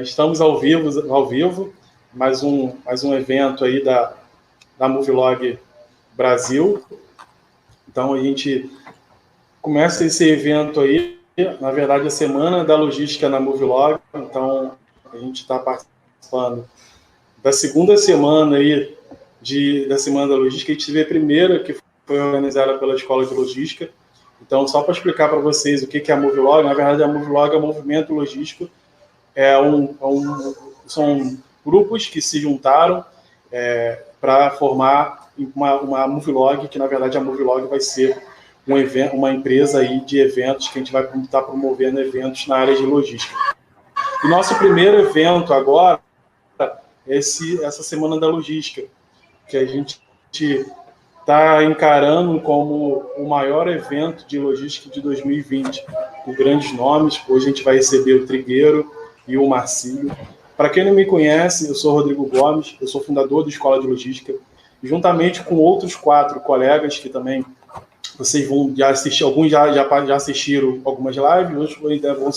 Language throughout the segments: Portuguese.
Estamos ao vivo, mais um evento aí da Movilog Brasil. Então, a gente começa esse evento aí, na verdade, a Semana da Logística na Movilog. Então, a gente está participando da segunda semana aí da Semana da Logística. A gente teve a primeira, que foi organizada pela Escola de Logística. Então, só para explicar para vocês o que é a Movilog, na verdade, a Movilog é o movimento logístico. São grupos que se juntaram para formar uma Movilog, que na verdade a Movilog vai ser uma empresa aí de eventos que a gente vai estar promovendo eventos na área de logística. O nosso primeiro evento agora é essa Semana da Logística, que a gente está encarando como o maior evento de logística de 2020, com grandes nomes. Hoje a gente vai receber o Trigueiro e o Marcílio. Para quem não me conhece, eu sou Rodrigo Gomes, eu sou fundador da Escola de Logística, e juntamente com outros 4 colegas que também vocês vão já assistir, alguns já assistiram algumas lives, outros ainda vão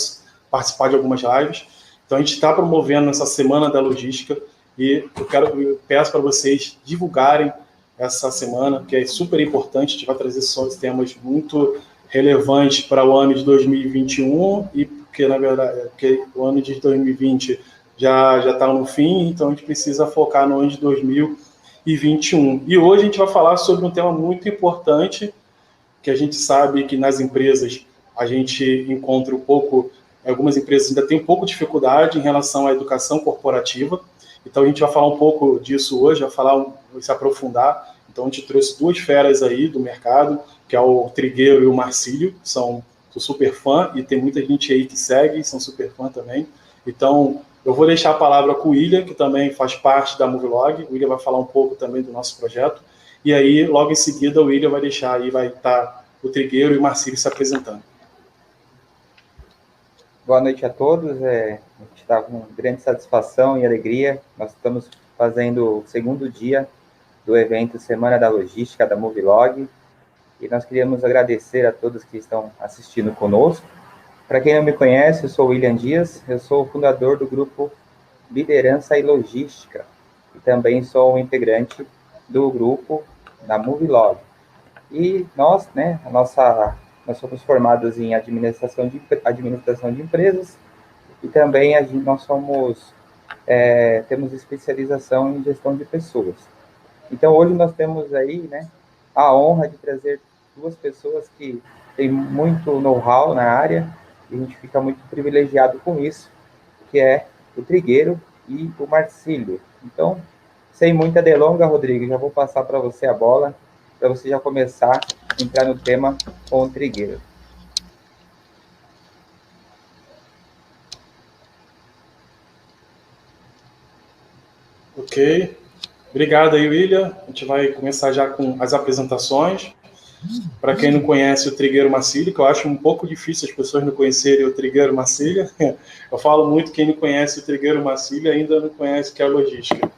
participar de algumas lives. Então a gente está promovendo essa Semana da Logística e eu peço para vocês divulgarem essa semana, que é super importante. A gente vai trazer só temas muito relevantes para o ano de 2021 e porque, na verdade, porque o ano de 2020 já está no fim, então a gente precisa focar no ano de 2021. E hoje a gente vai falar sobre um tema muito importante, que a gente sabe que nas empresas a gente encontra algumas empresas ainda têm um pouco de dificuldade em relação à educação corporativa. Então a gente vai falar um pouco disso hoje, vai se aprofundar. Então a gente trouxe 2 feras aí do mercado, que é o Trigueiro e o Marcílio, sou super fã, e tem muita gente aí que segue, são super fã também. Então eu vou deixar a palavra com o William, que também faz parte da Movilog. O William vai falar um pouco também do nosso projeto. E aí, logo em seguida, o William vai deixar aí, vai estar o Trigueiro e o Marcílio se apresentando. Boa noite a todos. A gente está com grande satisfação e alegria. Nós estamos fazendo o segundo dia do evento Semana da Logística da Movilog. E nós queríamos agradecer a todos que estão assistindo conosco. Para quem não me conhece, eu sou o William Dias, eu sou o fundador do grupo Liderança e Logística. E também sou um integrante do grupo da Movilog. E nós, nós somos formados em administração de empresas e também nós temos especialização em gestão de pessoas. Então, hoje nós temos aí, a honra de trazer 2 pessoas que têm muito know-how na área, e a gente fica muito privilegiado com isso, que é o Trigueiro e o Marcílio. Então, sem muita delonga, Rodrigo, já vou passar para você a bola, para você já começar a entrar no tema com o Trigueiro. Ok. Obrigado aí, William. A gente vai começar já com as apresentações. Para quem não conhece o Trigueiro Marcílio, que eu acho um pouco difícil as pessoas não conhecerem o Trigueiro Marcílio. Eu falo muito, quem não conhece o Trigueiro Marcílio ainda não conhece o que é a logística.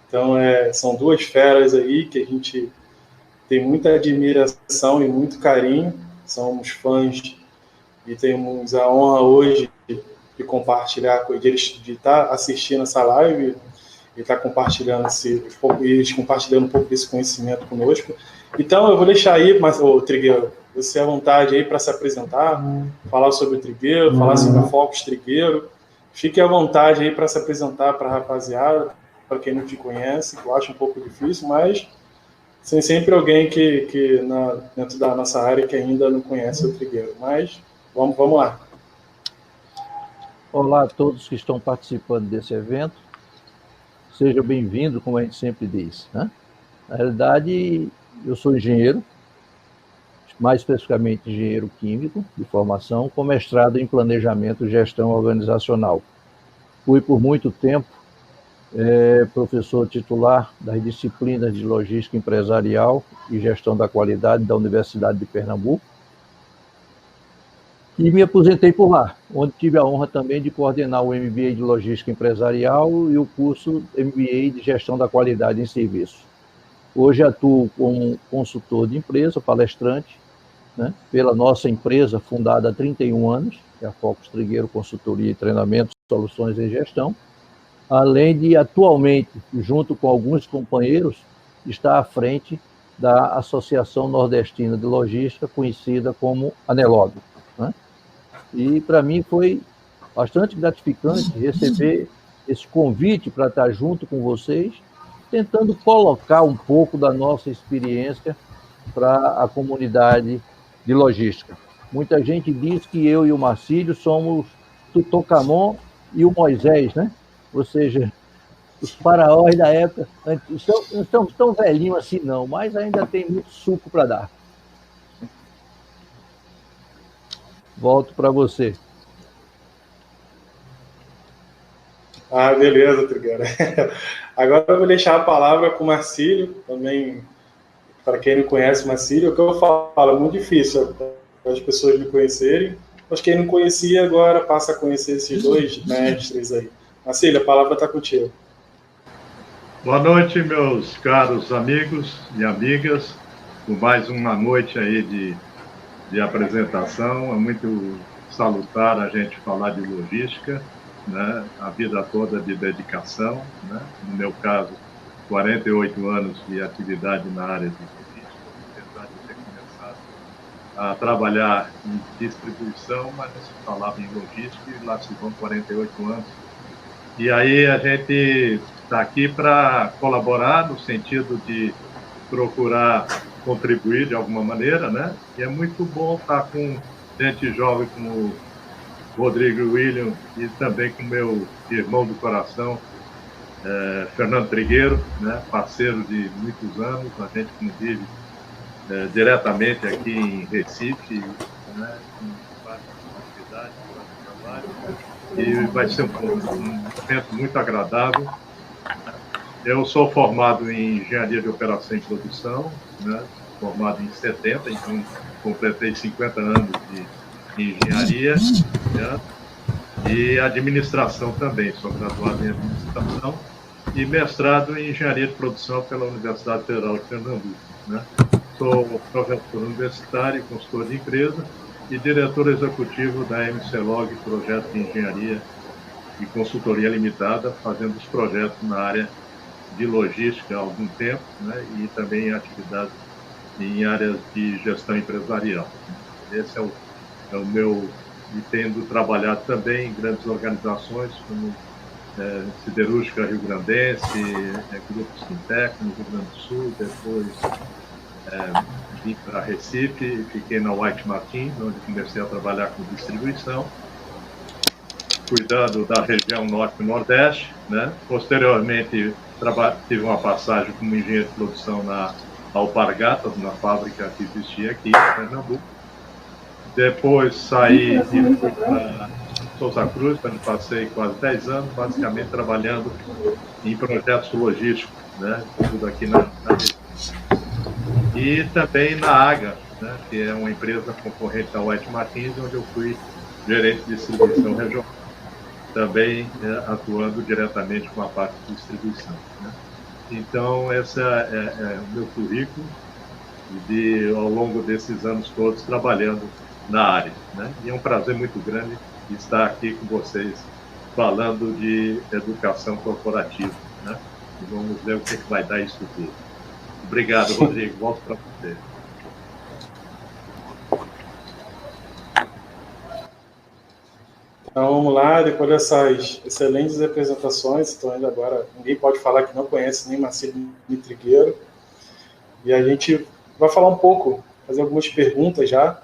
Então, são 2 feras aí que a gente tem muita admiração e muito carinho. Somos fãs e temos a honra hoje de compartilhar com eles, de estar assistindo essa live e estar compartilhando um pouco desse conhecimento conosco. Então, eu vou deixar aí, o Trigueiro, você à vontade aí para se apresentar, falar sobre o Trigueiro, falar sobre o Focus Trigueiro. Fique à vontade aí para se apresentar para a rapaziada, para quem não te conhece, que eu acho um pouco difícil, mas tem sempre alguém dentro da nossa área que ainda não conhece o Trigueiro. Mas vamos lá. Olá a todos que estão participando desse evento. Seja bem-vindo, como a gente sempre diz, né? Na realidade, eu sou engenheiro, mais especificamente engenheiro químico de formação, com mestrado em planejamento e gestão organizacional. Fui por muito tempo professor titular das disciplinas de logística empresarial e gestão da qualidade da Universidade de Pernambuco. E me aposentei por lá, onde tive a honra também de coordenar o MBA de Logística Empresarial e o curso MBA de Gestão da Qualidade em Serviços. Hoje atuo como consultor de empresa, palestrante, pela nossa empresa, fundada há 31 anos, que é a Focus Trigueiro Consultoria e Treinamentos soluções em gestão, além de, atualmente, junto com alguns companheiros, estar à frente da Associação Nordestina de Logística, conhecida como ANELOG, né? E, para mim, foi bastante gratificante receber esse convite para estar junto com vocês, tentando colocar um pouco da nossa experiência para a comunidade de logística. Muita gente diz que eu e o Marcílio somos Tutankhamon e o Moisés, né? Ou seja, os faraós da época. Não estamos tão velhinhos assim, não, mas ainda tem muito suco para dar. Volto para você. Beleza, Trigueiro. Agora eu vou deixar a palavra com o Marcílio, também, para quem não conhece o Marcílio, o que eu falo é muito difícil para as pessoas me conhecerem, mas quem não conhecia agora passa a conhecer esses dois mestres aí. Marcílio, a palavra está contigo. Boa noite, meus caros amigos e amigas, por mais uma noite aí de apresentação. É muito salutar a gente falar de logística, né? A vida toda de dedicação, né? No meu caso, 48 anos de atividade na área de logística, apesar de ter começado a trabalhar em distribuição, mas se falava em logística e lá se vão 48 anos. E aí a gente está aqui para colaborar no sentido de procurar contribuir de alguma maneira, né? E é muito bom estar com gente jovem como o Rodrigo e o William e também com meu irmão do coração, Fernando Trigueiro, né? Parceiro de muitos anos, a gente convive diretamente aqui em Recife, né? Com várias atividades, vários trabalhos, e vai ser um momento muito agradável. Eu sou formado em Engenharia de Operação e Produção, né? Formado em 70, então completei 50 anos de engenharia, né? E administração também, sou graduado em administração e mestrado em Engenharia de Produção pela Universidade Federal de Pernambuco, né? Sou professor universitário, consultor de empresa e diretor executivo da MCLOG, Projeto de Engenharia e Consultoria Limitada, fazendo os projetos na área de logística há algum tempo, né? E também atividades em áreas de gestão empresarial. Esse é o meu, e tendo trabalhado também em grandes organizações como Siderúrgica Rio Grandense, Grupo Sintec no Rio Grande do Sul, depois vim para Recife e fiquei na White Martin, onde comecei a trabalhar com distribuição, cuidando da região Norte e Nordeste, né? Posteriormente, tive uma passagem como engenheiro de produção na Alpargatas, na fábrica que existia aqui em Pernambuco. Depois saí e fui para Souza Cruz, onde passei quase 10 anos, basicamente trabalhando em projetos logísticos, né? Tudo aqui na região. E também na AGA, né? Que é uma empresa concorrente da White Martins, onde eu fui gerente de distribuição regional, também atuando diretamente com a parte de distribuição, né? Então, esse é o meu currículo ao longo desses anos todos trabalhando na área, né? E é um prazer muito grande estar aqui com vocês falando de educação corporativa, né? E vamos ver o que vai dar isso tudo. Obrigado, Rodrigo. Volto para você. Então vamos lá, depois dessas excelentes apresentações, então ainda agora ninguém pode falar que não conhece nem Marcílio nem Trigueiro, e a gente vai falar um pouco, fazer algumas perguntas já,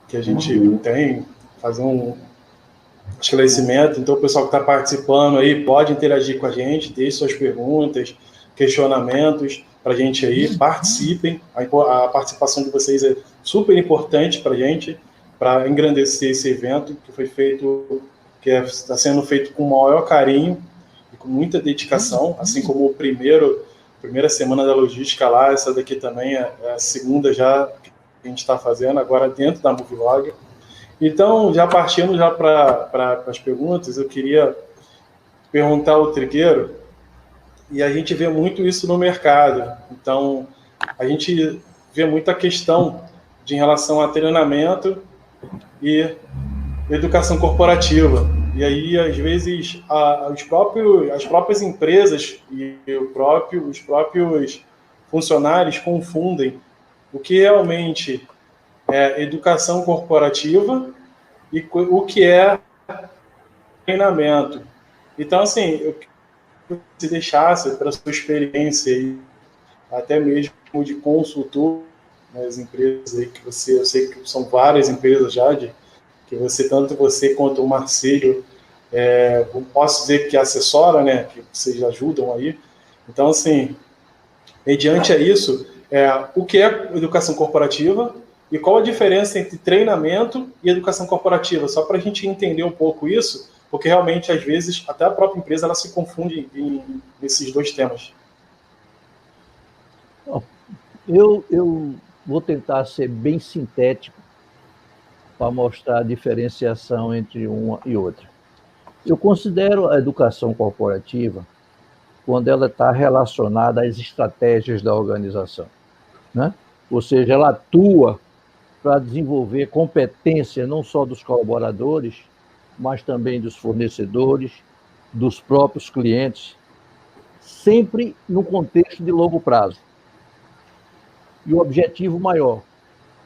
que a gente tem, fazer um esclarecimento. Então o pessoal que está participando aí pode interagir com a gente, deixe suas perguntas, questionamentos para a gente aí, participem, a participação de vocês é super importante para a gente, para engrandecer esse evento que foi feito, que está sendo feito com o maior carinho e com muita dedicação, assim como primeira semana da logística lá, essa daqui também é a segunda já que a gente está fazendo, agora dentro da Movilog. Então, já partindo já para as perguntas, eu queria perguntar ao Trigueiro, e a gente vê muito isso no mercado, então a gente vê muita questão em relação a treinamento e educação corporativa. E aí, às vezes, as próprias empresas e os próprios funcionários confundem o que realmente é educação corporativa e o que é treinamento. Então, assim, eu queria que você deixasse, para a sua experiência, aí, até mesmo de consultor nas empresas aí que você, eu sei que são várias empresas já, que você, tanto você quanto o Marcelo, eu posso dizer que assessora, né, que vocês ajudam aí. Então, assim, mediante a isso, o que é educação corporativa e qual a diferença entre treinamento e educação corporativa, só para a gente entender um pouco isso, porque realmente, às vezes, até a própria empresa ela se confunde nesses dois temas. Eu vou tentar ser bem sintético para mostrar a diferenciação entre uma e outra. Eu considero a educação corporativa quando ela está relacionada às estratégias da organização, né? Ou seja, ela atua para desenvolver competência não só dos colaboradores, mas também dos fornecedores, dos próprios clientes, sempre no contexto de longo prazo. E o objetivo maior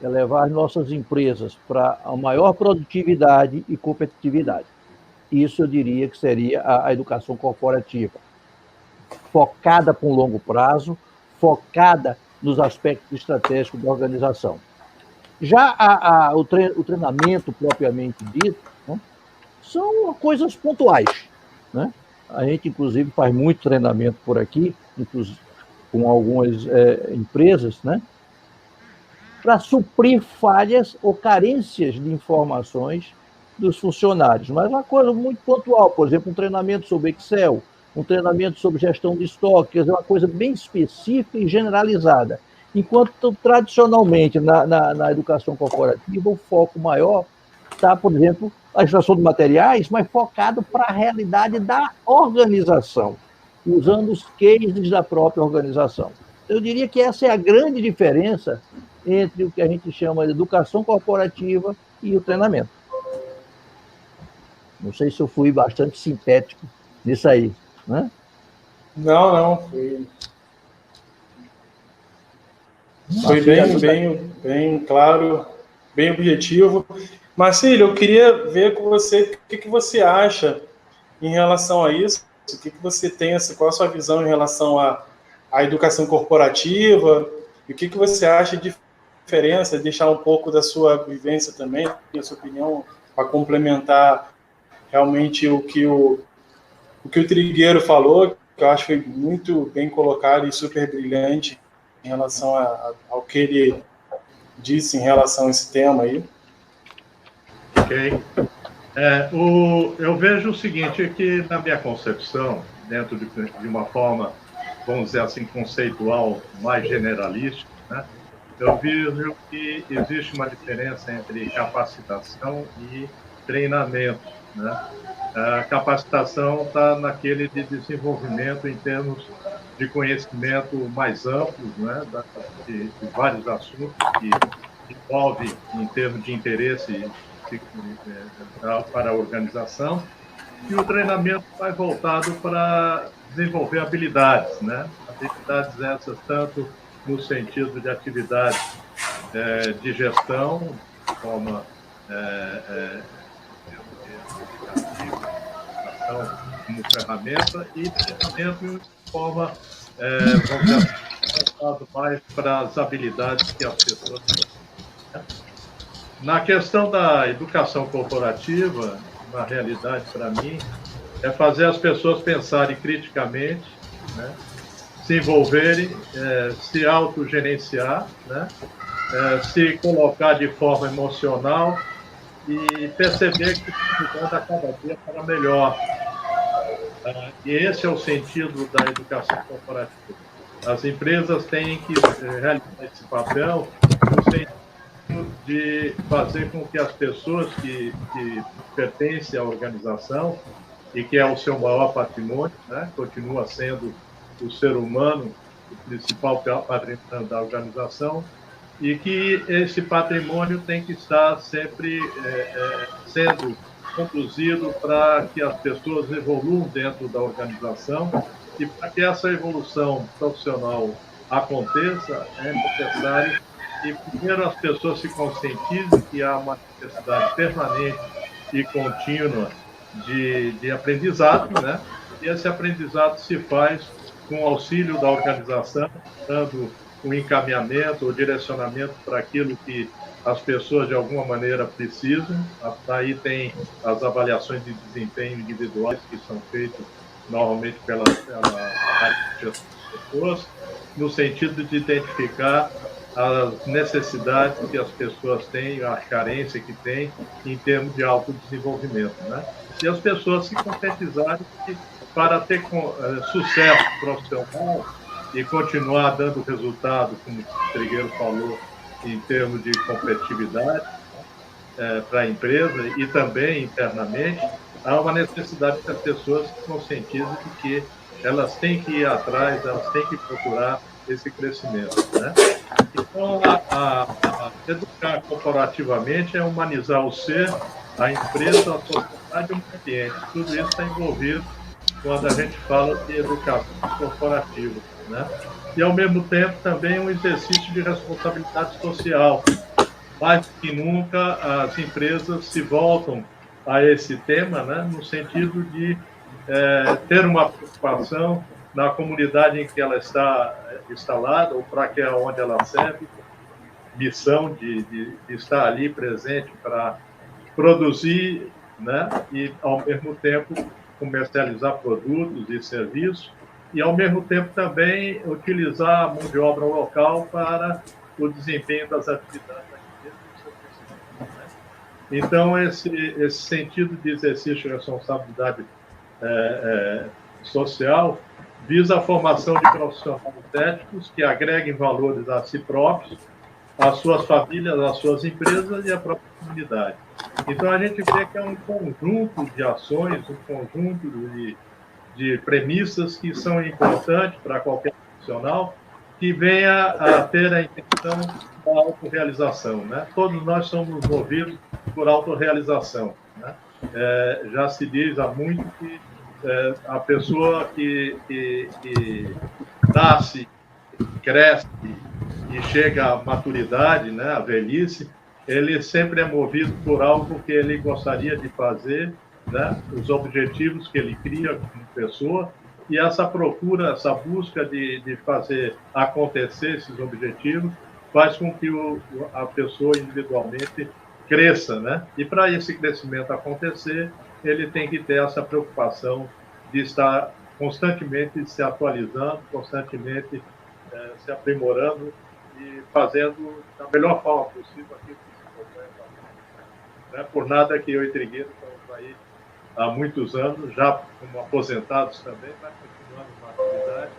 é levar as nossas empresas para a maior produtividade e competitividade. Isso eu diria que seria a educação corporativa, focada para um longo prazo, focada nos aspectos estratégicos da organização. Já o treinamento propriamente dito, né, são coisas pontuais, né? A gente, inclusive, faz muito treinamento por aqui, inclusive com algumas empresas, né, para suprir falhas ou carências de informações dos funcionários. Mas uma coisa muito pontual, por exemplo, um treinamento sobre Excel, um treinamento sobre gestão de estoque, uma coisa bem específica e generalizada. Enquanto, tradicionalmente, na educação corporativa, o foco maior está, por exemplo, a gestão de materiais, mas focado para a realidade da organização, usando os cases da própria organização. Eu diria que essa é a grande diferença entre o que a gente chama de educação corporativa e o treinamento. Não sei se eu fui bastante sintético nisso aí, né? Não, foi bem claro, bem objetivo. Marcílio, eu queria ver com você o que você acha em relação a isso, o que você tem, qual a sua visão em relação à educação corporativa, e o que você acha de diferença, deixar um pouco da sua vivência também, a sua opinião, para complementar realmente o que o Trigueiro falou, que eu acho que foi muito bem colocado e super brilhante em relação ao que ele disse em relação a esse tema aí. Ok. Eu vejo o seguinte, que na minha concepção, dentro de uma forma, vamos dizer assim, conceitual, mais generalística, né, eu vejo que existe uma diferença entre capacitação e treinamento, né? A capacitação está naquele de desenvolvimento em termos de conhecimento mais amplos, né, de vários assuntos que envolve em termos de interesse para a organização, e o treinamento vai voltado para desenvolver habilidades, né? Habilidades essas tanto no sentido de atividades de gestão, de forma como ferramenta, e treinamento de forma, vamos dizer, voltado mais para as habilidades que as pessoas têm. Na questão da educação corporativa, na realidade, para mim, é fazer as pessoas pensarem criticamente, né, se envolverem, se autogerenciar, né, se colocar de forma emocional e perceber que mudando a cada dia para melhor. E esse é o sentido da educação corporativa. As empresas têm que realizar esse papel no sentido de fazer com que as pessoas que pertencem à organização e que é o seu maior patrimônio, né, continua sendo o ser humano o principal patrimônio da organização, e que esse patrimônio tem que estar sempre sendo conduzido para que as pessoas evoluam dentro da organização, e para que essa evolução profissional aconteça, é necessário que, primeiro, as pessoas se conscientizem que há uma necessidade permanente e contínua de aprendizado, né? E esse aprendizado se faz com o auxílio da organização, dando um encaminhamento ou direcionamento para aquilo que as pessoas, de alguma maneira, precisam. Daí tem as avaliações de desempenho individuais que são feitas normalmente pela pessoas, no sentido de identificar as necessidades que as pessoas têm, a carência que têm em termos de autodesenvolvimento, né? E as pessoas se conscientizarem que, para ter sucesso profissional e continuar dando resultado, como o Trigueiro falou, em termos de competitividade para a empresa e também internamente, há uma necessidade que as pessoas se conscientizem de que elas têm que ir atrás, elas têm que procurar esse crescimento, né? Então, educar corporativamente é humanizar o ser, a empresa, a sociedade e o ambiente. Tudo isso está envolvido quando a gente fala de educação corporativa, né? E, ao mesmo tempo, também um exercício de responsabilidade social. Mais do que nunca, as empresas se voltam a esse tema, né, no sentido de ter uma preocupação na comunidade em que ela está instalada, ou para que é onde ela serve, missão de estar ali presente para produzir, né, e, ao mesmo tempo, comercializar produtos e serviços, e, ao mesmo tempo, também utilizar a mão de obra local para o desempenho das atividades da empresa. Então, esse sentido de exercício de responsabilidade social visa a formação de profissionais éticos que agreguem valores a si próprios, às suas famílias, às suas empresas e à própria comunidade. Então, a gente vê que é um conjunto de ações, um conjunto de premissas que são importantes para qualquer profissional que venha a ter a intenção da autorrealização, né? Todos nós somos movidos por autorrealização, né? Já se diz há muito que a pessoa que nasce, cresce e chega à maturidade, né, à velhice, ele sempre é movido por algo que ele gostaria de fazer, né, os objetivos que ele cria como pessoa, e essa procura, essa busca de fazer acontecer esses objetivos faz com que a pessoa individualmente cresça, né? E para esse crescimento acontecer, ele tem que ter essa preocupação de estar constantemente se atualizando, constantemente se aprimorando e fazendo da melhor forma possível aquilo que se propõe a fazer. Não é por nada que eu e Trigueiro estamos aí há muitos anos, já como aposentados também, mas continuando na atividade,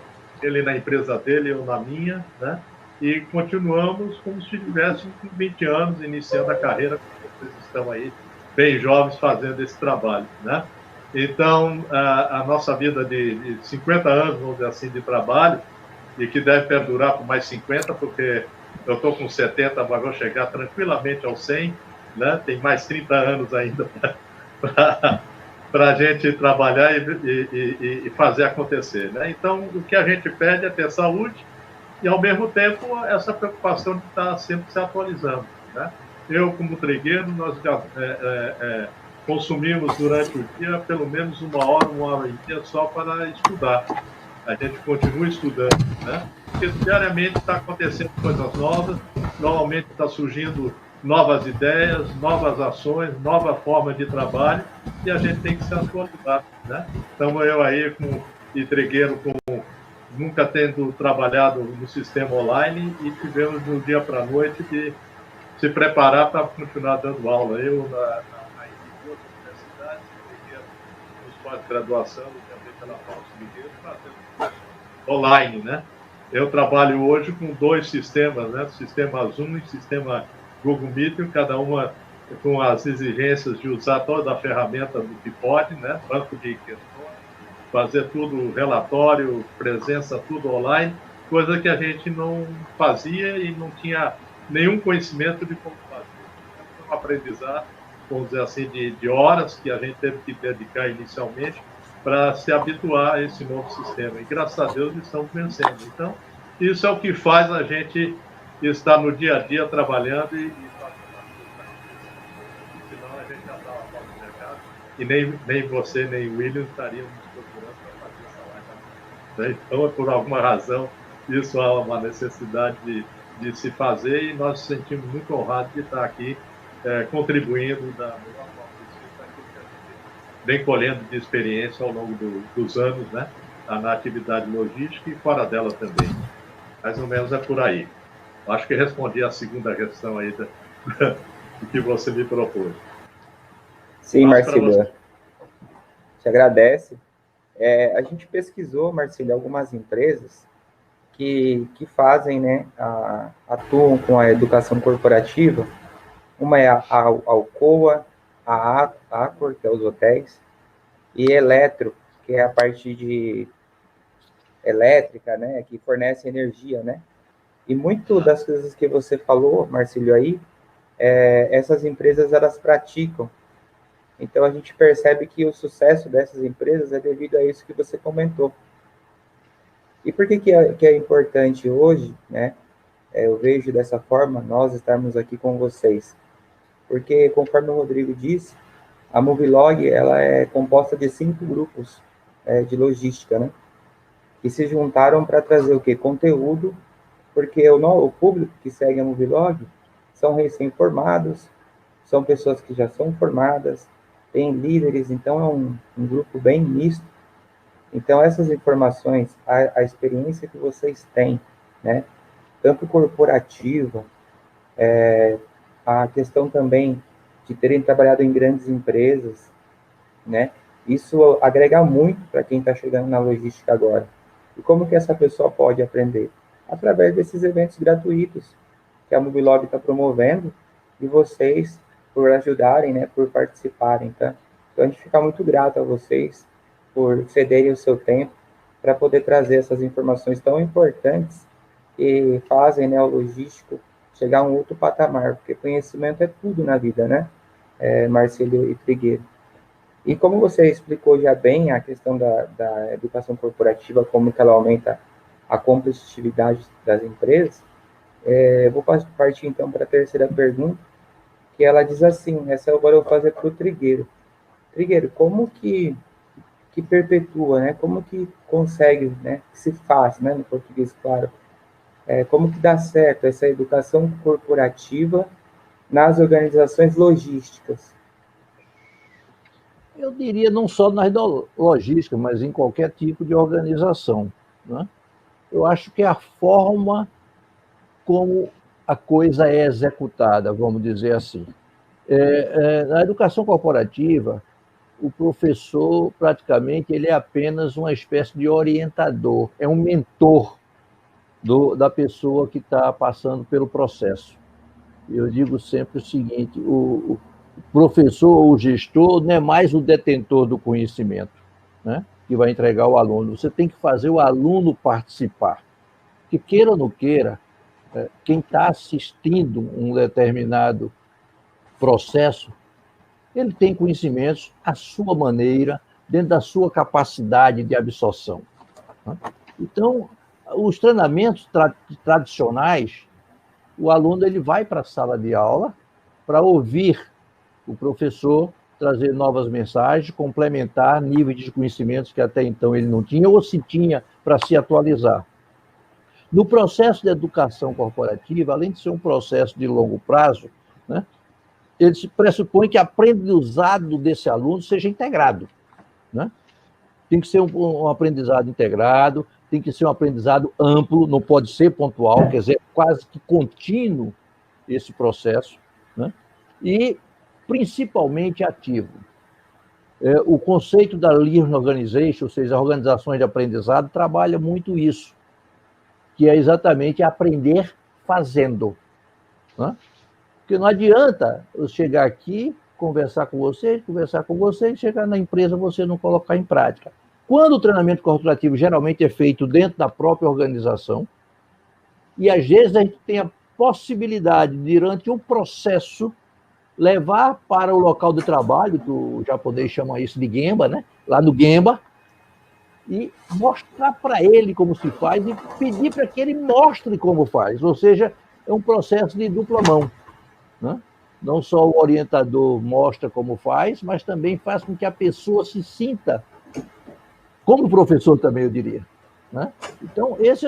ele na empresa dele, eu na minha, né? E continuamos como se tivéssemos 20 anos iniciando a carreira, como vocês estão aí, bem jovens, fazendo esse trabalho, né? Então, a nossa vida de 50 anos, vamos dizer assim, de trabalho, e que deve perdurar por mais 50, porque eu estou com 70, mas vou chegar tranquilamente aos 100, né? Tem mais 30 anos ainda para a gente trabalhar e fazer acontecer, né? Então, o que a gente pede é ter saúde e, ao mesmo tempo, essa preocupação de estar sempre se atualizando, né? Eu, como Trigueiro, nós consumimos durante o dia pelo menos uma hora e meia só para estudar. A gente continua estudando, né? Porque diariamente está acontecendo coisas novas, normalmente está surgindo novas ideias, novas ações, nova forma de trabalho, e a gente tem que se atualizar, né? Então, eu aí, e Trigueiro, nunca tendo trabalhado no sistema online, e tivemos de um dia para a noite de se preparar para continuar dando aula. Eu na duas universidades, Trigueiro nos pós-graduação, também pela Paulo Trigueiro, fazendo online, né? Eu trabalho hoje com 2 sistemas, né? Sistema Zoom e sistema Google Meet, cada uma com as exigências de usar toda a ferramenta do que pode, né? Banco de questões, fazer tudo relatório, presença, tudo online, coisa que a gente não fazia e não tinha nenhum conhecimento de como fazer. Então, aprendizado vamos dizer assim, de horas que a gente teve que dedicar inicialmente para se habituar a esse novo sistema. E, graças a Deus, estamos vencendo. Então, isso é o que faz a gente estar no dia a dia trabalhando e senão a gente já estava fora do mercado e nem você, nem o William estariam nos procurando para fazer essa live. Então, por alguma razão, isso há uma necessidade de se fazer e nós nos sentimos muito honrados de estar aqui contribuindo da melhor forma possível para aquilo que a gente vem colhendo de experiência ao longo dos anos, né? Na atividade logística e fora dela também. Mais ou menos é por aí. Acho que respondi a segunda questão aí do que você me propôs. Sim, Marcílio. Te agradece. A gente pesquisou, Marcílio, algumas empresas que fazem, né, atuam com a educação corporativa. Uma é a Alcoa, a Accor, que é os hotéis, e Eletro, que é a parte de elétrica, né, que fornece energia, né? E muito das coisas que você falou, Marcílio, aí, essas empresas, elas praticam. Então, a gente percebe que o sucesso dessas empresas é devido a isso que você comentou. E por que é importante hoje, né? Eu vejo dessa forma, nós estarmos aqui com vocês. Porque, conforme o Rodrigo disse, a Movilog, ela é composta de 5 grupos de logística, né? Que se juntaram para trazer o quê? Conteúdo, porque o público que segue a Movilog são recém-formados, são pessoas que já são formadas, tem líderes, então é um grupo bem misto. Então, essas informações, a experiência que vocês têm, né, tanto corporativa, a questão também de terem trabalhado em grandes empresas, né, isso agrega muito para quem está chegando na logística agora. E como que essa pessoa pode aprender? Através desses eventos gratuitos que a Movilog está promovendo e vocês por ajudarem, né, por participarem, tá? Então, a gente fica muito grato a vocês por cederem o seu tempo para poder trazer essas informações tão importantes que fazem, né, o logístico chegar a um outro patamar, porque conhecimento é tudo na vida, né, Marcílio e Trigueiro. E como você explicou já bem a questão da educação corporativa, como que ela aumenta a competitividade das empresas, vou partir então para a terceira pergunta, que ela diz assim, essa agora eu vou fazer para o Trigueiro. Trigueiro, como que perpetua, né? Como que consegue, né? Que se faz, né? No português, claro. Como que dá certo essa educação corporativa nas organizações logísticas? Eu diria não só na logística, mas em qualquer tipo de organização, né? Eu acho que é a forma como a coisa é executada, vamos dizer assim. Na educação corporativa, o professor, praticamente, ele é apenas uma espécie de orientador, é um mentor da pessoa que está passando pelo processo. Eu digo sempre o seguinte, o professor ou o gestor não é mais o detentor do conhecimento, né, que vai entregar ao aluno. Você tem que fazer o aluno participar. Que queira ou não queira, quem está assistindo um determinado processo, ele tem conhecimentos à sua maneira, dentro da sua capacidade de absorção. Então, os treinamentos tradicionais, o aluno ele vai para a sala de aula para ouvir o professor trazer novas mensagens, complementar níveis de conhecimentos que até então ele não tinha ou se tinha para se atualizar. No processo de educação corporativa, além de ser um processo de longo prazo, né, ele se pressupõe que o aprendizado desse aluno seja integrado, né? Tem que ser um aprendizado integrado, tem que ser um aprendizado amplo, não pode ser pontual, quer dizer, quase que contínuo esse processo, né? E principalmente ativo. O conceito da Learning Organization, ou seja, as organizações de aprendizado, trabalha muito isso, que é exatamente aprender fazendo, né? Porque não adianta eu chegar aqui, conversar com você, e chegar na empresa você não colocar em prática. Quando o treinamento corporativo geralmente é feito dentro da própria organização, e às vezes a gente tem a possibilidade, durante um processo, levar para o local de trabalho, que o japonês chama isso de Gemba, né? Lá no Gemba, e mostrar para ele como se faz e pedir para que ele mostre como faz. Ou seja, é um processo de dupla mão, né? Não só o orientador mostra como faz, mas também faz com que a pessoa se sinta, como professor também, eu diria, né? Então, esse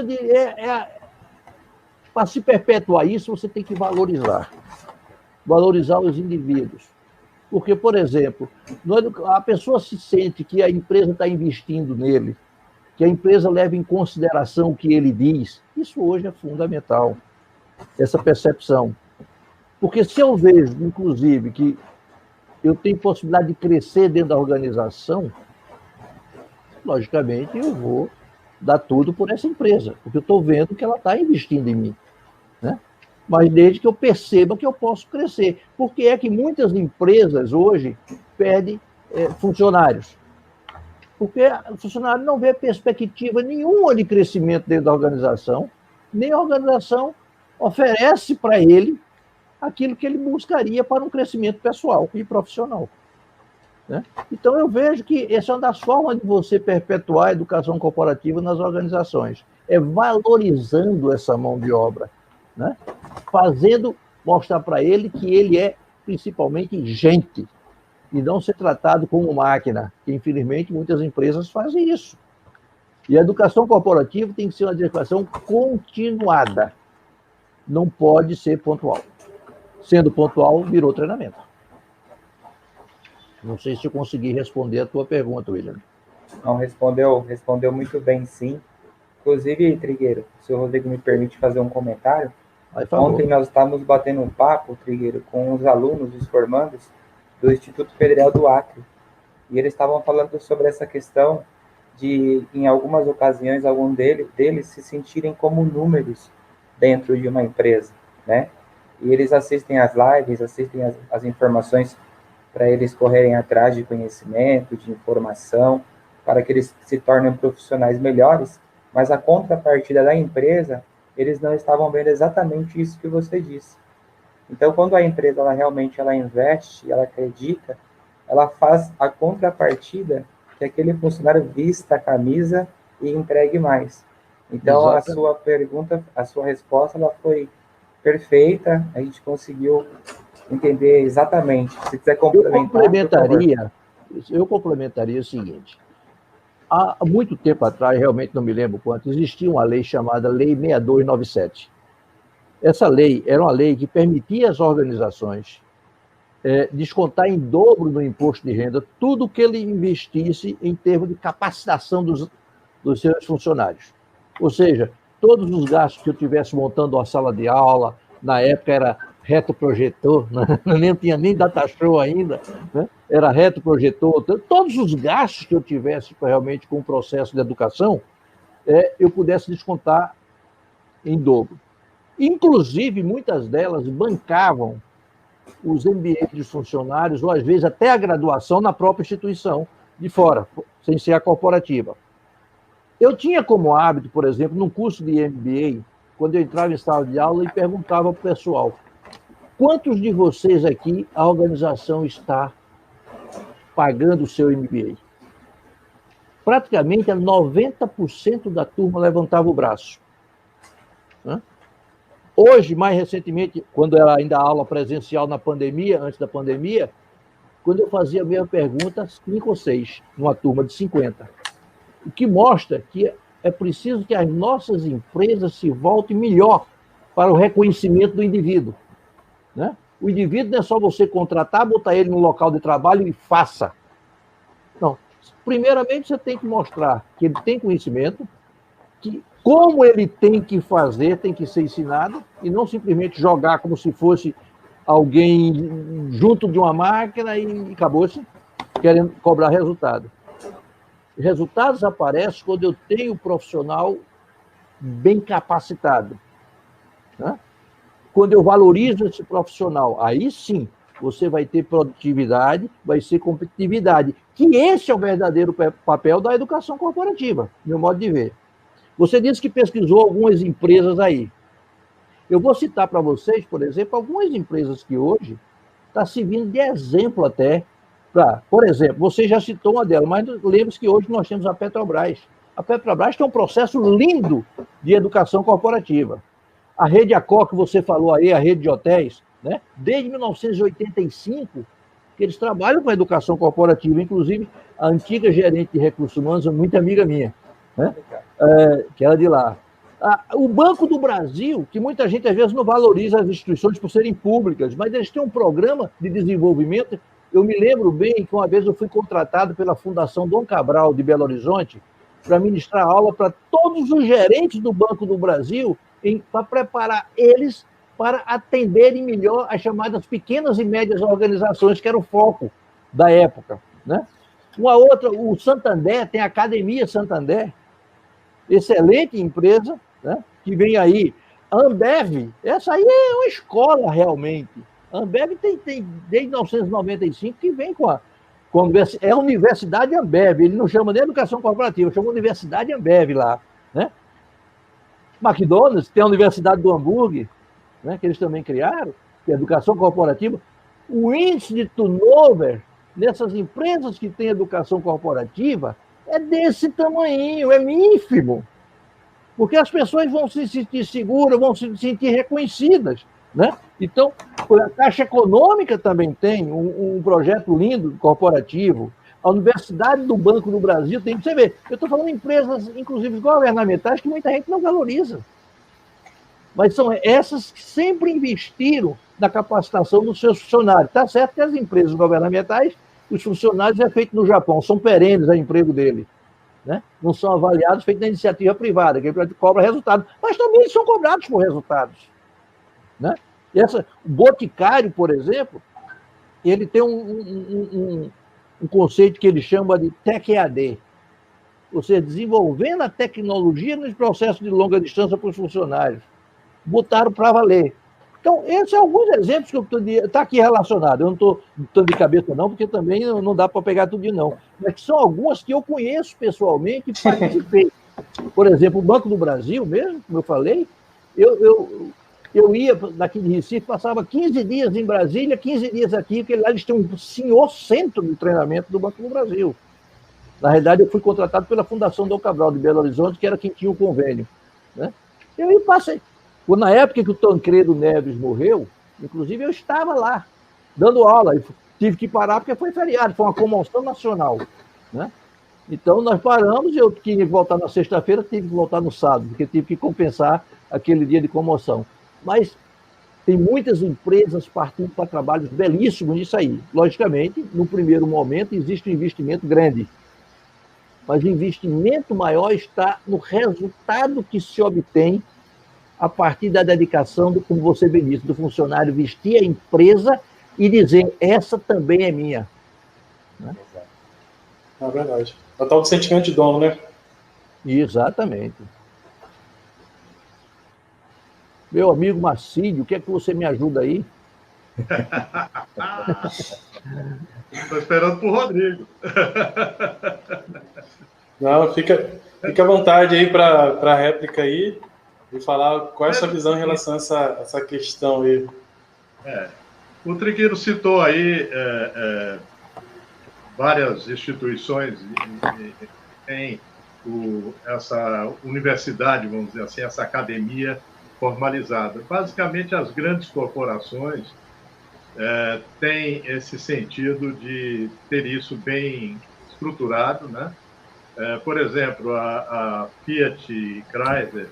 para se perpetuar isso, você tem que valorizar os indivíduos. Porque, por exemplo, a pessoa se sente que a empresa está investindo nele, que a empresa leva em consideração o que ele diz. Isso hoje é fundamental, essa percepção. Porque se eu vejo, inclusive, que eu tenho possibilidade de crescer dentro da organização, logicamente eu vou dar tudo por essa empresa, porque eu estou vendo que ela está investindo em mim, né? Mas desde que eu perceba que eu posso crescer. Porque é que muitas empresas hoje perdem funcionários. Porque o funcionário não vê perspectiva nenhuma de crescimento dentro da organização, nem a organização oferece para ele aquilo que ele buscaria para um crescimento pessoal e profissional, né? Então, eu vejo que essa é uma das formas de você perpetuar a educação corporativa nas organizações, é valorizando essa mão de obra, né? Mostrar para ele que ele é principalmente gente, e não ser tratado como máquina, que infelizmente muitas empresas fazem isso. E a educação corporativa tem que ser uma educação continuada, não pode ser pontual. Sendo pontual, virou treinamento. Não sei se eu consegui responder a tua pergunta, William. Não, respondeu muito bem, sim. Inclusive, Trigueiro, se o Rodrigo me permite fazer um comentário, ontem nós estávamos batendo um papo, Trigueiro, com os alunos, os formandos, do Instituto Federal do Acre, e eles estavam falando sobre essa questão de, em algumas ocasiões, algum deles se sentirem como números dentro de uma empresa, né? E eles assistem às lives, assistem às informações para eles correrem atrás de conhecimento, de informação, para que eles se tornem profissionais melhores, mas a contrapartida da empresa, eles não estavam vendo exatamente isso que você disse. Então, quando a empresa realmente investe, ela acredita, ela faz a contrapartida que aquele funcionário vista a camisa e entregue mais. Então, exatamente. A sua pergunta, a sua resposta, ela foi perfeita, a gente conseguiu entender exatamente. Se quiser complementar, eu complementaria o seguinte. Há muito tempo atrás, realmente não me lembro quanto, existia uma lei chamada Lei 6297. Essa lei era uma lei que permitia às organizações descontar em dobro no imposto de renda tudo que ele investisse em termos de capacitação dos seus funcionários. Ou seja, todos os gastos que eu tivesse montando uma sala de aula, na época era retroprojetor, não tinha nem data show ainda, né? Era retroprojetor, todos os gastos que eu tivesse realmente com o processo de educação, eu pudesse descontar em dobro. Inclusive, muitas delas bancavam os MBA dos funcionários, ou às vezes até a graduação na própria instituição, de fora, sem ser a corporativa. Eu tinha como hábito, por exemplo, num curso de MBA, quando eu entrava em sala de aula e perguntava para o pessoal, quantos de vocês aqui a organização está pagando o seu MBA? Praticamente 90% da turma levantava o braço. Hoje, mais recentemente, quando era ainda aula presencial na pandemia, antes da pandemia, quando eu fazia a mesma pergunta, 5 ou 6, numa turma de 50. O que mostra que é preciso que as nossas empresas se voltem melhor para o reconhecimento do indivíduo, né? O indivíduo não é só você contratar, botar ele no local de trabalho e faça. Não. Primeiramente, você tem que mostrar que ele tem conhecimento, que como ele tem que fazer, tem que ser ensinado, e não simplesmente jogar como se fosse alguém junto de uma máquina e acabou-se querendo cobrar resultado. Resultados aparecem quando eu tenho um profissional bem capacitado, né? Quando eu valorizo esse profissional, aí sim, você vai ter produtividade, vai ser competitividade, que esse é o verdadeiro papel da educação corporativa, meu modo de ver. Você disse que pesquisou algumas empresas aí. Eu vou citar para vocês, por exemplo, algumas empresas que hoje está servindo de exemplo até para, por exemplo, você já citou uma delas, mas lembre-se que hoje nós temos a Petrobras. A Petrobras tem um processo lindo de educação corporativa. A rede Accor, que você falou aí, a rede de hotéis, né? Desde 1985, que eles trabalham com a educação corporativa, inclusive a antiga gerente de recursos humanos, muito amiga minha, né? Que era de lá. O Banco do Brasil, que muita gente às vezes não valoriza as instituições por serem públicas, mas eles têm um programa de desenvolvimento. Eu me lembro bem que uma vez eu fui contratado pela Fundação Dom Cabral de Belo Horizonte para ministrar aula para todos os gerentes do Banco do Brasil, para preparar eles para atenderem melhor as chamadas pequenas e médias organizações, que era o foco da época, né? Uma outra, o Santander, tem a Academia Santander, excelente empresa, né? Que vem aí. A Ambev, essa aí é uma escola realmente. A Ambev tem desde 1995 que vem com a é a Universidade Ambev, ele não chama nem educação corporativa, chama Universidade Ambev lá, né? McDonald's tem a Universidade do Hambúrguer, né, que eles também criaram, que é educação corporativa. O índice de turnover nessas empresas que têm educação corporativa é desse tamanho, é ínfimo. Porque as pessoas vão se sentir seguras, vão se sentir reconhecidas, né? Então, a Caixa Econômica também tem um projeto lindo corporativo. A Universidade do Banco do Brasil tem, você vê, eu estou falando de empresas, inclusive governamentais, que muita gente não valoriza. Mas são essas que sempre investiram na capacitação dos seus funcionários. Está certo que as empresas governamentais, os funcionários é feito no Japão, são perenes a emprego dele, né? Não são avaliados feito na iniciativa privada, que cobra resultado, mas também eles são cobrados por resultados, né? O Boticário, por exemplo, ele tem um conceito que ele chama de Tech EAD, ou seja, desenvolvendo a tecnologia nos processos de longa distância para os funcionários. Botaram para valer. Então, esses são alguns exemplos que eu estou... Está aqui relacionado. Eu não estou de cabeça, não, porque também não dá para pegar tudo, não. Mas são algumas que eu conheço pessoalmente e participei. Por exemplo, o Banco do Brasil mesmo, como eu falei, eu ia daqui de Recife, passava 15 dias em Brasília, 15 dias aqui, porque lá eles têm um senhor centro de treinamento do Banco do Brasil. Na realidade, eu fui contratado pela Fundação Dom Cabral de Belo Horizonte, que era quem tinha o convênio, né? Eu passei. Na época que o Tancredo Neves morreu, inclusive eu estava lá, dando aula, e tive que parar porque foi feriado, foi uma comoção nacional, né? Então, nós paramos, eu tinha que voltar na sexta-feira, tive que voltar no sábado, porque tive que compensar aquele dia de comoção. Mas tem muitas empresas partindo para trabalhos belíssimos nisso aí. Logicamente, no primeiro momento, existe um investimento grande, mas o investimento maior está no resultado que se obtém a partir da dedicação, como você bem disse, do funcionário vestir a empresa e dizer, essa também é minha. Né? É verdade. É o tal do sentimento de dono, né? Exatamente. Meu amigo Marcílio, o que é que você me ajuda aí? Estou esperando por Rodrigo. Não, fica à vontade aí para a réplica aí e falar qual é a sua visão em relação a essa questão aí. O Triqueiro citou aí várias instituições tem essa universidade, vamos dizer assim, essa academia formalizada. Basicamente, as grandes corporações têm esse sentido de ter isso bem estruturado, né? Por exemplo, a Fiat Chrysler,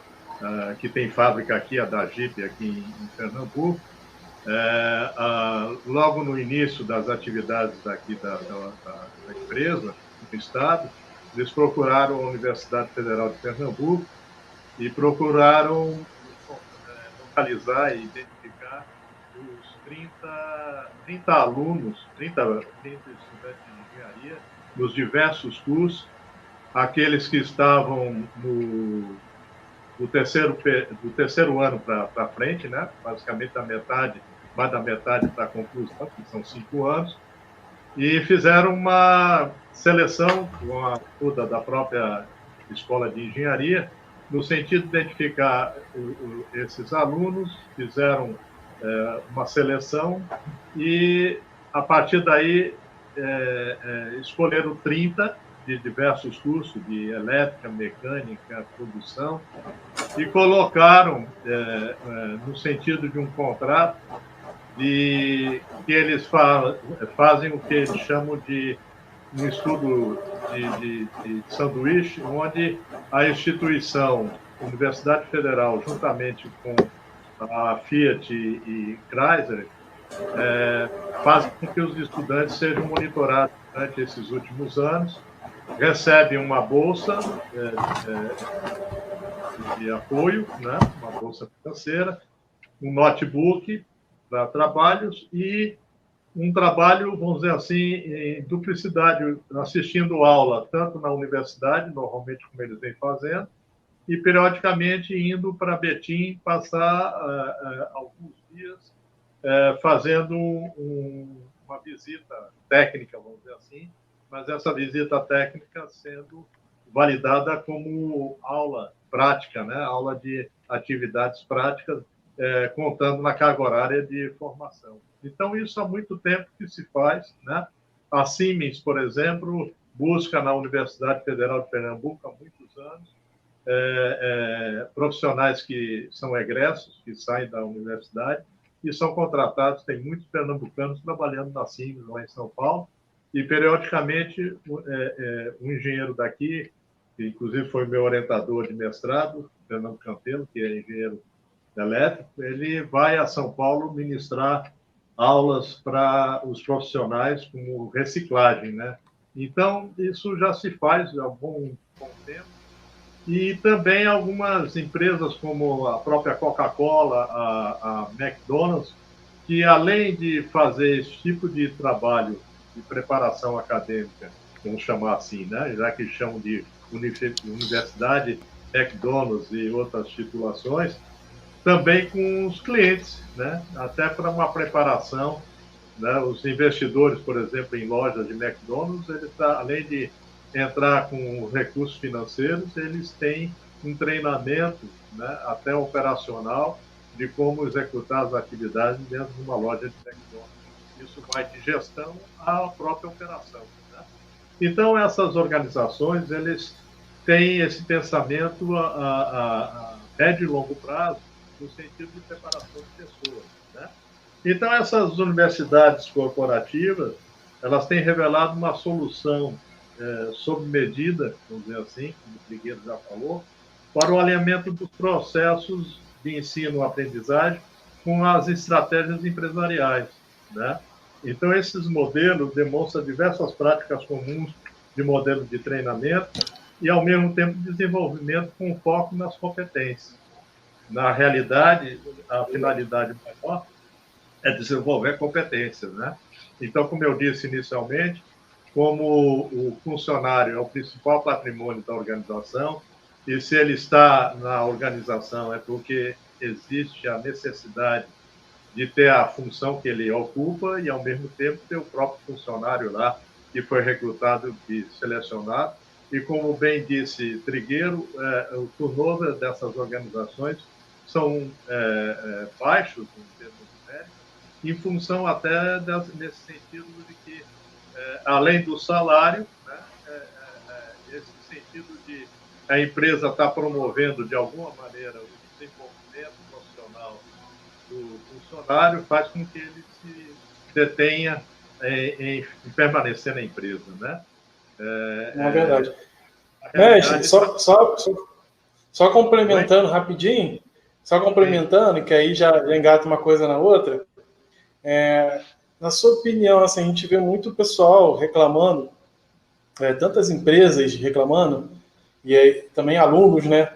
que tem fábrica aqui, a da Jeep, aqui em Pernambuco, logo no início das atividades aqui da empresa, do Estado, eles procuraram a Universidade Federal de Pernambuco e procuraram localizar e identificar os 30 alunos, 30 estudantes de engenharia, nos diversos cursos, aqueles que estavam do terceiro ano para frente, né? Basicamente mais da metade para a conclusão, que são 5 anos, e fizeram uma seleção com a ajuda da própria escola de engenharia, no sentido de identificar esses alunos, fizeram uma seleção e, a partir daí, escolheram 30 de diversos cursos, de elétrica, mecânica, produção, e colocaram, no sentido de um contrato, que eles fazem o que eles chamam de um estudo de sanduíche, onde a instituição Universidade Federal, juntamente com a Fiat e Chrysler, fazem com que os estudantes sejam monitorados durante esses últimos anos, recebem uma bolsa de apoio, né? Uma bolsa financeira, um notebook para trabalhos e um trabalho, vamos dizer assim, em duplicidade, assistindo aula, tanto na universidade, normalmente como eles vêm fazendo, e periodicamente indo para Betim passar alguns dias fazendo uma visita técnica, vamos dizer assim, mas essa visita técnica sendo validada como aula prática, né? Aula de atividades práticas, contando na carga horária de formação. Então, isso há muito tempo que se faz, né? A Siemens, por exemplo, busca na Universidade Federal de Pernambuco há muitos anos profissionais que são egressos, que saem da universidade e são contratados. Tem muitos pernambucanos trabalhando na Siemens, lá em São Paulo, e, periodicamente, um engenheiro daqui, que inclusive foi meu orientador de mestrado, Fernando Campelo, que é engenheiro elétrico, ele vai a São Paulo ministrar aulas para os profissionais como reciclagem, né? Então, isso já se faz há bom tempo. E também algumas empresas, como a própria Coca-Cola, a McDonald's, que, além de fazer esse tipo de trabalho de preparação acadêmica, vamos chamar assim, né? Já que chamam de Universidade McDonald's e outras titulações, também com os clientes, né? Até para uma preparação, né? Os investidores, por exemplo, em lojas de McDonald's, eles, além de entrar com recursos financeiros, eles têm um treinamento, né? Até operacional, de como executar as atividades dentro de uma loja de McDonald's. Isso vai de gestão à própria operação, né? Então, essas organizações, eles têm esse pensamento a médio e longo prazo, no sentido de preparação de pessoas, né? Então, essas universidades corporativas, elas têm revelado uma solução sob medida, vamos dizer assim, como o Trigueiro já falou, para o alinhamento dos processos de ensino-aprendizagem com as estratégias empresariais, né? Então, esses modelos demonstram diversas práticas comuns de modelo de treinamento e, ao mesmo tempo, desenvolvimento com foco nas competências. Na realidade, a finalidade maior é desenvolver competências, né? Então, como eu disse inicialmente, como o funcionário é o principal patrimônio da organização, e se ele está na organização é porque existe a necessidade de ter a função que ele ocupa e, ao mesmo tempo, ter o próprio funcionário lá que foi recrutado e selecionado. E, como bem disse Trigueiro, o turnover dessas organizações são baixos em termos numéricos, em função até nesse sentido de que, além do salário, né, esse sentido de a empresa estar promovendo, de alguma maneira, o desenvolvimento profissional do funcionário faz com que ele se detenha em permanecer na empresa, né? É verdade. Mestre, só complementando rapidinho, que aí já engata uma coisa na outra. Na sua opinião, assim, a gente vê muito pessoal reclamando, tantas empresas reclamando, e aí, também alunos, né,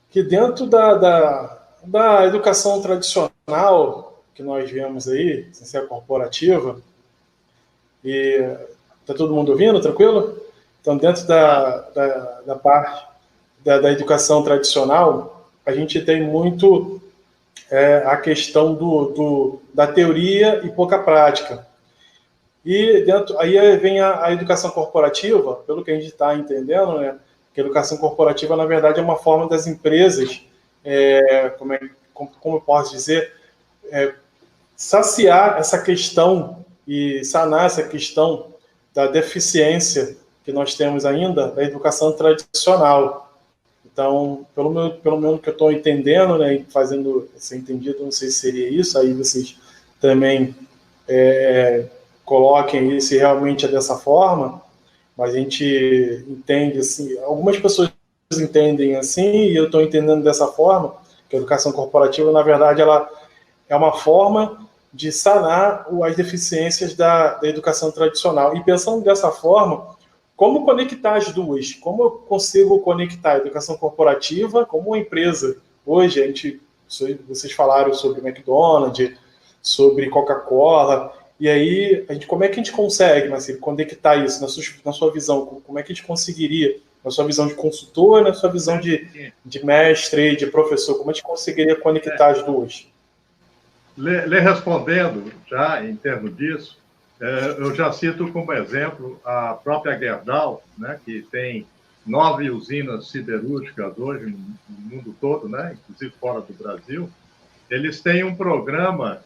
que dentro da educação tradicional que nós vemos aí, sem ser corporativa, e está todo mundo ouvindo, tranquilo? Então, dentro da parte da educação tradicional, a gente tem muito a questão da teoria e pouca prática. E aí vem a educação corporativa, pelo que a gente está entendendo, né? Que a educação corporativa, na verdade, é uma forma das empresas, como eu posso dizer, saciar essa questão e sanar essa questão da deficiência que nós temos ainda da educação tradicional. Então, pelo menos que eu estou entendendo, né, e fazendo ser entendido, não sei se seria isso, aí vocês também coloquem se realmente é dessa forma, mas a gente entende assim, algumas pessoas entendem assim, e eu estou entendendo dessa forma, que a educação corporativa, na verdade, ela é uma forma de sanar as deficiências da educação tradicional. E pensando dessa forma, como conectar as duas? Como eu consigo conectar a educação corporativa como uma empresa? Hoje, vocês falaram sobre McDonald's, sobre Coca-Cola, e aí, como é que a gente consegue, Marcelo, conectar isso na sua visão? Como é que a gente conseguiria, na sua visão de consultor, na sua visão de mestre, de professor, como a gente conseguiria conectar as duas? Lhe respondendo, já em termos disso, eu já cito como exemplo a própria Gerdau, né, que tem 9 usinas siderúrgicas hoje no mundo todo, né, inclusive fora do Brasil. Eles têm um programa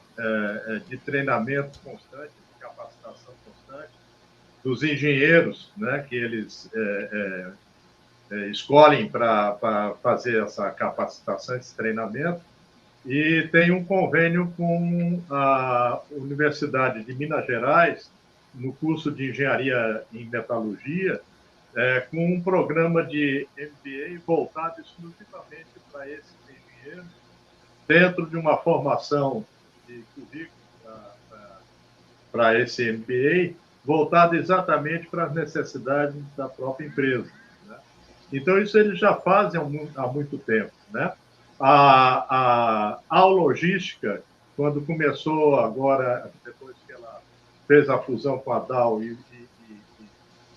de treinamento constante, de capacitação constante dos engenheiros, né, que eles escolhem para fazer essa capacitação, esse treinamento, e tem um convênio com a Universidade de Minas Gerais, no curso de Engenharia em Metalurgia, com um programa de MBA voltado exclusivamente para esses engenheiros, dentro de uma formação de currículo para esse MBA, voltado exatamente para as necessidades da própria empresa, né? Então, isso eles já fazem há muito tempo, né? A logística, quando começou agora, depois que ela fez a fusão com a Dow e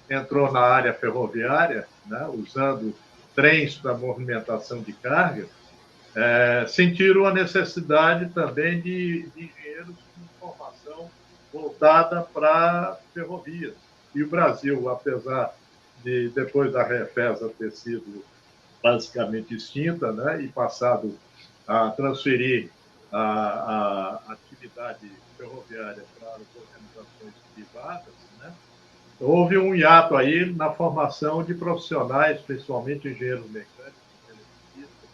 entrou na área ferroviária, né, usando trens para movimentação de carga, sentiram a necessidade também de engenheiros com formação voltada para ferrovias. E o Brasil, apesar de, depois da Refesa ter sido basicamente extinta, né, e passado a transferir a atividade ferroviária para as organizações privadas, né, houve um hiato aí na formação de profissionais, principalmente engenheiros mecânicos, eletricistas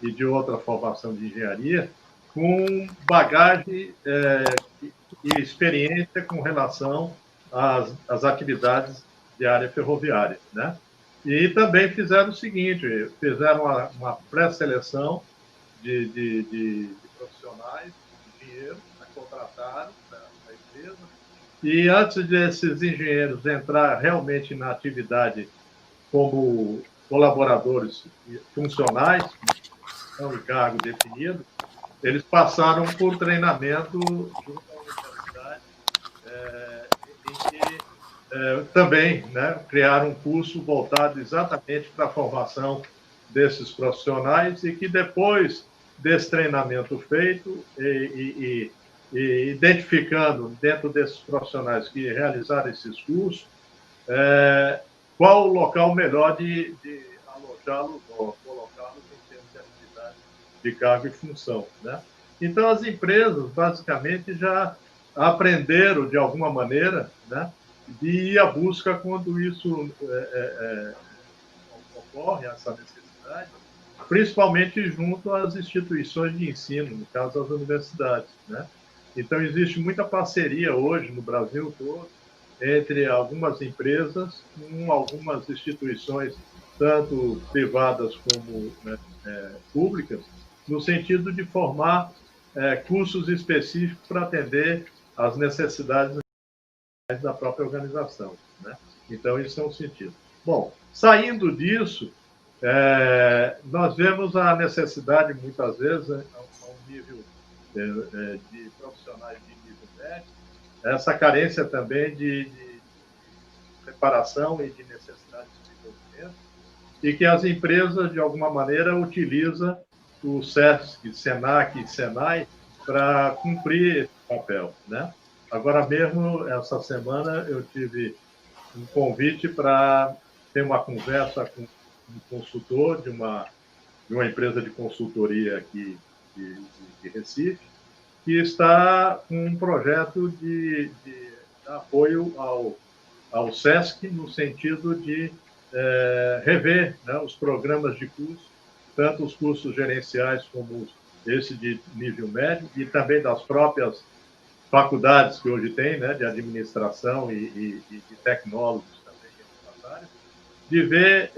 e de outra formação de engenharia, com bagagem e experiência com relação às atividades de área ferroviária, né? E também fizeram o seguinte, fizeram uma pré-seleção de profissionais, de engenheiros, contrataram a empresa, e antes desses engenheiros entrar realmente na atividade como colaboradores funcionais, com e cargo definido, eles passaram por treinamento junto à universidade, em que também, né, criaram um curso voltado exatamente para a formação desses profissionais e que depois desse treinamento feito e identificando dentro desses profissionais que realizaram esses cursos, qual o local melhor de alojá-los ou colocá-los em termos de atividade de cargo e função, né? Então, as empresas, basicamente, já aprenderam, de alguma maneira, né, de ir à busca quando isso ocorre, essa necessidade, principalmente junto às instituições de ensino, no caso, as universidades, né? Então, existe muita parceria hoje no Brasil todo entre algumas empresas com algumas instituições, tanto privadas como públicas, no sentido de formar cursos específicos para atender às necessidades da própria organização, né? Então, isso é um sentido. Bom, saindo disso, nós vemos a necessidade, muitas vezes, a um nível de profissionais de nível médio, essa carência também de preparação e de necessidade de desenvolvimento, e que as empresas, de alguma maneira, utilizam o SESC, SENAC e SENAI para cumprir esse papel, né? Agora mesmo, essa semana, eu tive um convite para ter uma conversa com um consultor de uma empresa de consultoria aqui de Recife, que está com um projeto de apoio ao SESC, no sentido de rever, né, os programas de curso, tanto os cursos gerenciais como esse de nível médio, e também das próprias faculdades que hoje tem, né, de administração e de tecnólogos também nessas áreas, de ver,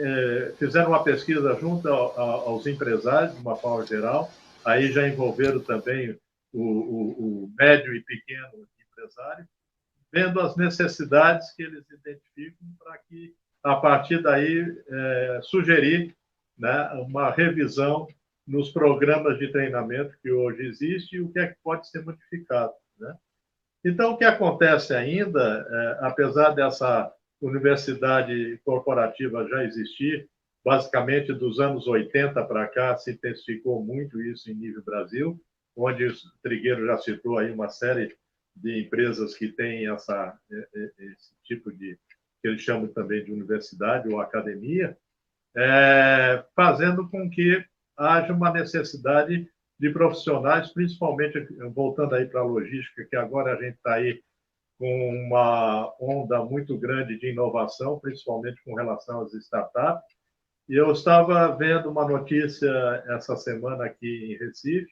fizeram uma pesquisa junto aos empresários, de uma forma geral, aí já envolveram também o médio e pequeno empresário, vendo as necessidades que eles identificam para que, a partir daí, sugerir, né, uma revisão nos programas de treinamento que hoje existe e o que é que pode ser modificado, né? Então, o que acontece ainda, apesar dessa universidade corporativa já existir, basicamente dos anos 80 para cá, se intensificou muito isso em nível Brasil, onde o Trigueiro já citou aí uma série de empresas que têm esse tipo de, que eles chamam também de universidade ou academia, fazendo com que haja uma necessidade de profissionais, principalmente, voltando aí para a logística, que agora a gente está aí com uma onda muito grande de inovação, principalmente com relação às startups. E eu estava vendo uma notícia essa semana aqui em Recife,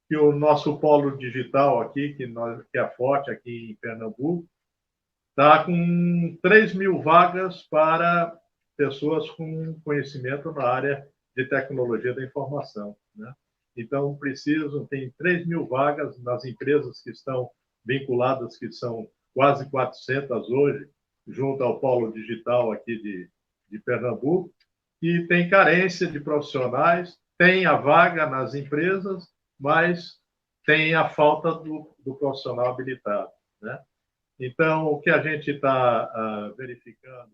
que o nosso polo digital aqui, que é forte aqui em Pernambuco, está com 3.000 vagas para pessoas com conhecimento na área de tecnologia da informação, né? Então, tem 3.000 vagas nas empresas que estão vinculadas, que são quase 400 hoje, junto ao polo digital aqui de Pernambuco, e tem carência de profissionais, tem a vaga nas empresas, mas tem a falta do profissional habilitado, né? Então, o que a gente está verificando,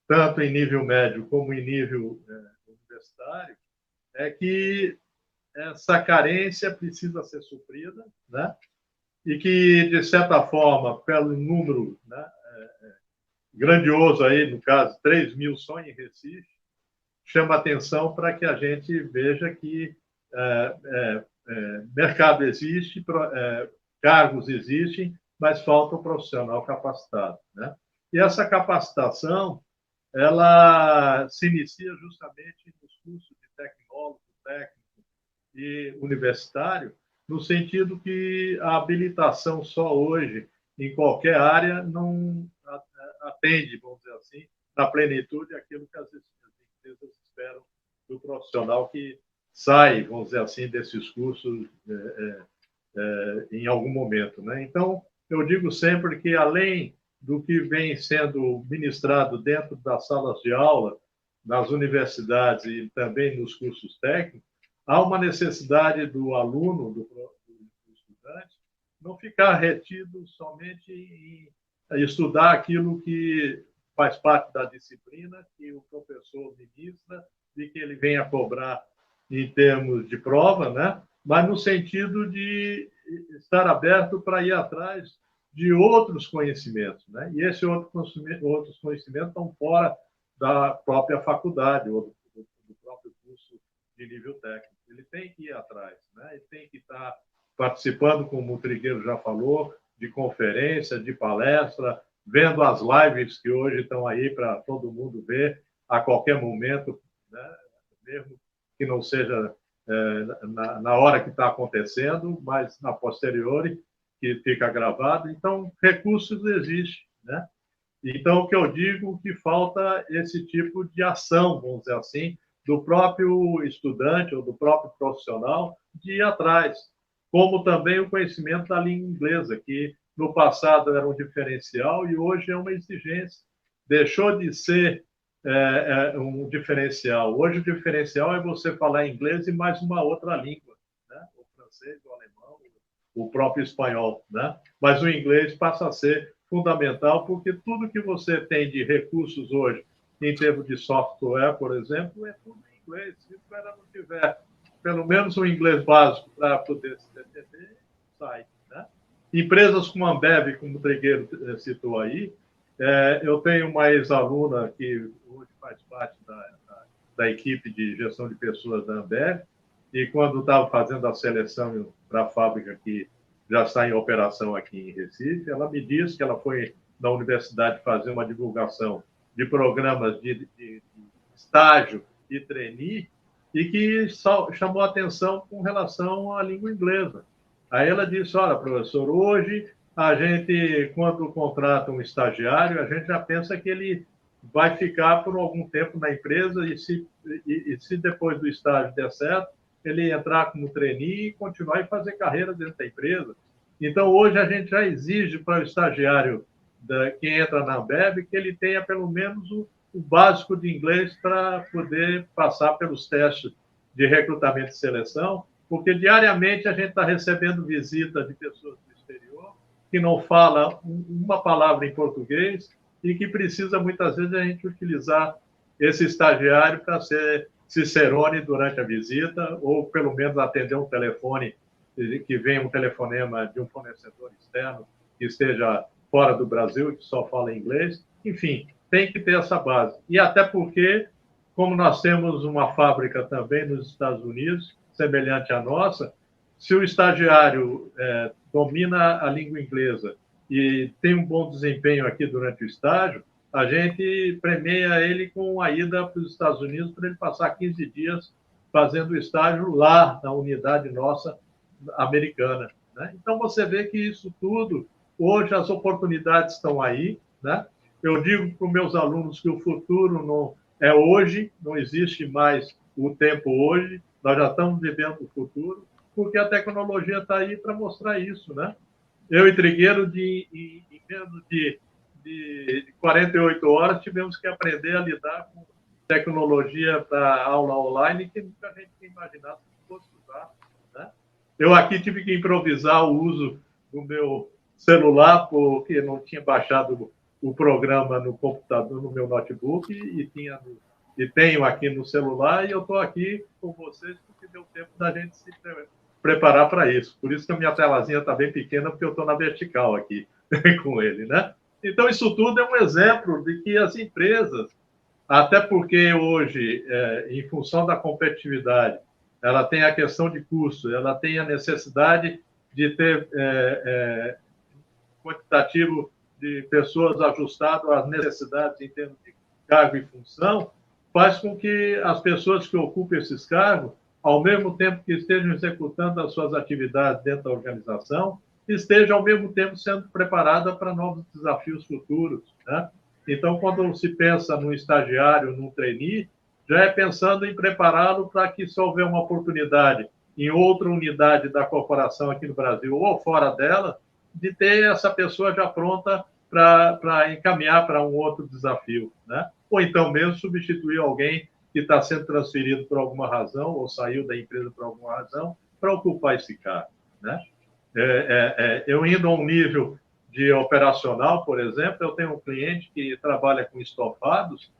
tanto em nível médio como em nível universitário, é que essa carência precisa ser suprida, né? E que, de certa forma, pelo número, né, grandioso aí, no caso, 3.000 só em Recife, chama atenção para que a gente veja que mercado existe, cargos existem, mas falta o profissional capacitado, né? E essa capacitação, ela se inicia justamente nos cursos de tecnólogo, técnico e universitário, no sentido que a habilitação só hoje, em qualquer área, não atende, vamos dizer assim, na plenitude aquilo que as empresas esperam do profissional que sai, vamos dizer assim, desses cursos em algum momento, né? Então, eu digo sempre que, além do que vem sendo ministrado dentro das salas de aula, nas universidades e também nos cursos técnicos, há uma necessidade do aluno, do estudante, não ficar retido somente em estudar aquilo que faz parte da disciplina, que o professor ministra e que ele venha cobrar em termos de prova, né? Mas no sentido de estar aberto para ir atrás de outros conhecimentos, né? E esses outros conhecimentos estão fora da própria faculdade ou do próprio curso de nível técnico. Ele tem que ir atrás, né? Ele tem que estar participando, como o Trigueiro já falou, de conferência, de palestra, vendo as lives que hoje estão aí para todo mundo ver a qualquer momento, né? Mesmo que não seja na hora que está acontecendo, mas na posteriori, que fica gravado. Então, recursos existem, né? Então, o que eu digo que falta esse tipo de ação, vamos dizer assim, do próprio estudante ou do próprio profissional de ir atrás, como também o conhecimento da língua inglesa, que no passado era um diferencial e hoje é uma exigência. Deixou de ser um diferencial. Hoje o diferencial é você falar inglês e mais uma outra língua, né? O francês, o alemão, o próprio espanhol, né? Mas o inglês passa a ser fundamental, porque tudo que você tem de recursos hoje, em termos de software, por exemplo, é tudo em inglês. Se o cara não tiver pelo menos um inglês básico para poder se defender, sai, né? Empresas como a Ambev, como o Trigueiro citou aí, eu tenho uma ex-aluna que hoje faz parte da equipe de gestão de pessoas da Ambev, e quando estava fazendo a seleção para a fábrica aqui já está em operação aqui em Recife. Ela me disse que ela foi na universidade fazer uma divulgação de programas de estágio e trainee, e que chamou a atenção com relação à língua inglesa. Aí ela disse, olha, professor, hoje a gente, quando contrata um estagiário, a gente já pensa que ele vai ficar por algum tempo na empresa e se depois do estágio der certo, ele entrar como trainee e continuar e fazer carreira dentro da empresa. Então, hoje a gente já exige para o estagiário que entra na Ambev que ele tenha pelo menos o básico de inglês para poder passar pelos testes de recrutamento e seleção, porque diariamente a gente está recebendo visita de pessoas do exterior que não falam uma palavra em português e que precisa, muitas vezes, a gente utilizar esse estagiário para ser cicerone durante a visita, ou pelo menos atender um telefone, que venha um telefonema de um fornecedor externo que esteja fora do Brasil, que só fala inglês. Enfim, tem que ter essa base. E até porque, como nós temos uma fábrica também nos Estados Unidos, semelhante à nossa, se o estagiário domina a língua inglesa e tem um bom desempenho aqui durante o estágio, a gente premia ele com a ida para os Estados Unidos para ele passar 15 dias fazendo o estágio lá na unidade nossa americana, né? Então, você vê que isso tudo, hoje as oportunidades estão aí, né? Eu digo para os meus alunos que o futuro não é hoje, não existe mais o tempo hoje, nós já estamos vivendo o futuro, porque a tecnologia está aí para mostrar isso, né? Eu e Trigueiro, em menos de 48 horas, tivemos que aprender a lidar com tecnologia para aula online que nunca a gente tinha imaginado que fosse usar, né? Eu aqui tive que improvisar o uso do meu celular, porque não tinha baixado o programa no computador, no meu notebook, e tenho aqui no celular, e eu estou aqui com vocês porque deu tempo da gente se preparar para isso. Por isso que a minha telazinha está bem pequena, porque eu estou na vertical aqui com ele, né? Então, isso tudo é um exemplo de que as empresas, até porque hoje, em função da competitividade, ela tem a questão de custo, ela tem a necessidade de ter quantitativo de pessoas ajustado às necessidades em termos de cargo e função, faz com que as pessoas que ocupem esses cargos, ao mesmo tempo que estejam executando as suas atividades dentro da organização, estejam, ao mesmo tempo, sendo preparadas para novos desafios futuros, né? Então, quando se pensa num estagiário, num trainee, já é pensando em prepará-lo para que, se houver uma oportunidade em outra unidade da corporação aqui no Brasil ou fora dela, de ter essa pessoa já pronta para encaminhar para um outro desafio, né? Ou então mesmo substituir alguém que está sendo transferido por alguma razão ou saiu da empresa por alguma razão para ocupar esse cargo, né? Eu indo a um nível de operacional, por exemplo, eu tenho um cliente que trabalha com estofados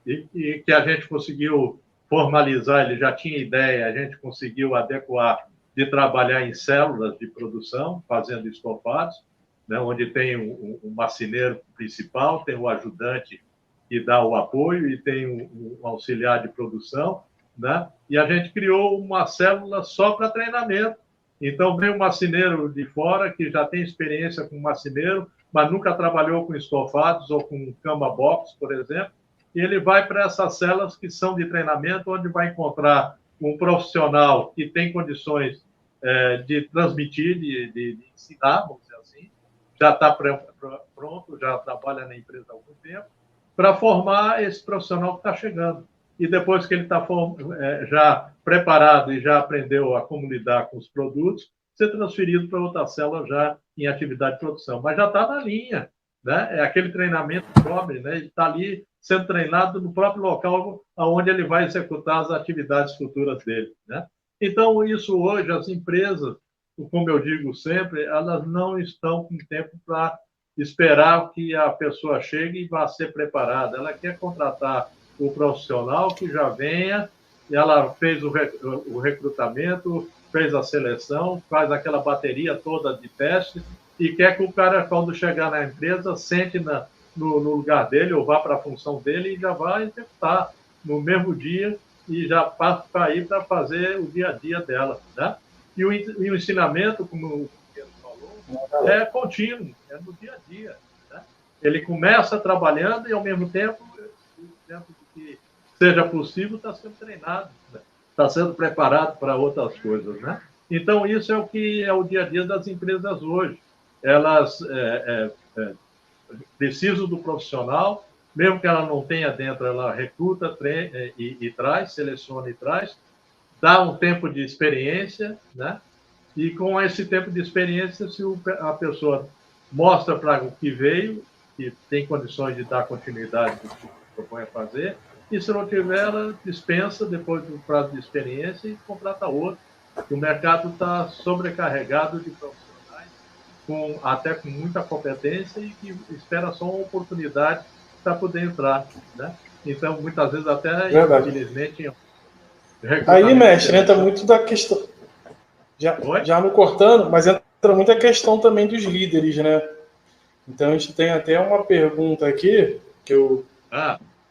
e que a gente conseguiu formalizar, ele já tinha ideia, a gente conseguiu adequar de trabalhar em células de produção, fazendo estofados, né, onde tem um marceneiro principal, tem o ajudante que dá o apoio e tem um auxiliar de produção, né? E a gente criou uma célula só para treinamento. Então, vem um marceneiro de fora que já tem experiência com marceneiro, mas nunca trabalhou com estofados ou com cama box, por exemplo, e ele vai para essas células que são de treinamento, onde vai encontrar um profissional que tem condições de transmitir, de ensinar, vamos dizer assim, já está pronto, já trabalha na empresa há algum tempo, para formar esse profissional que está chegando. E depois que ele está já preparado e já aprendeu a como lidar com os produtos, ser transferido para outra célula já em atividade de produção. Mas já está na linha, né? É aquele treinamento pobre, né? Ele está ali sendo treinado no próprio local onde ele vai executar as atividades futuras dele, né? Então, isso hoje, as empresas, como eu digo sempre, elas não estão com tempo para esperar que a pessoa chegue e vá ser preparada. Ela quer contratar o profissional que já venha, e ela fez o recrutamento, fez a seleção, faz aquela bateria toda de teste e quer que o cara, quando chegar na empresa, sente no lugar dele ou vá para a função dele e já vai executar no mesmo dia e já passa para ir para fazer o dia a dia dela, né? E o ensinamento, como o Pedro falou, é contínuo, é no dia a dia. Né? Ele começa trabalhando e, ao mesmo tempo, dentro do que seja possível, está sendo treinado, né? Está sendo preparado para outras coisas. Né? Então, isso é o que é o dia a dia das empresas hoje. Elas precisam do profissional, mesmo que ela não tenha dentro, ela recruta e traz, seleciona e traz, dá um tempo de experiência, né? E com esse tempo de experiência, se a pessoa mostra para o que veio, que tem condições de dar continuidade do que propõe a fazer, e se não tiver, ela dispensa depois do prazo de experiência e contrata outro. O mercado está sobrecarregado de profissionais, até com muita competência, e que espera só uma oportunidade para poder entrar. Né? Então, muitas vezes, até, infelizmente... Aí, mestre, entra muito da questão... Já não cortando, mas entra muito a questão também dos líderes, né? Então, a gente tem até uma pergunta aqui, que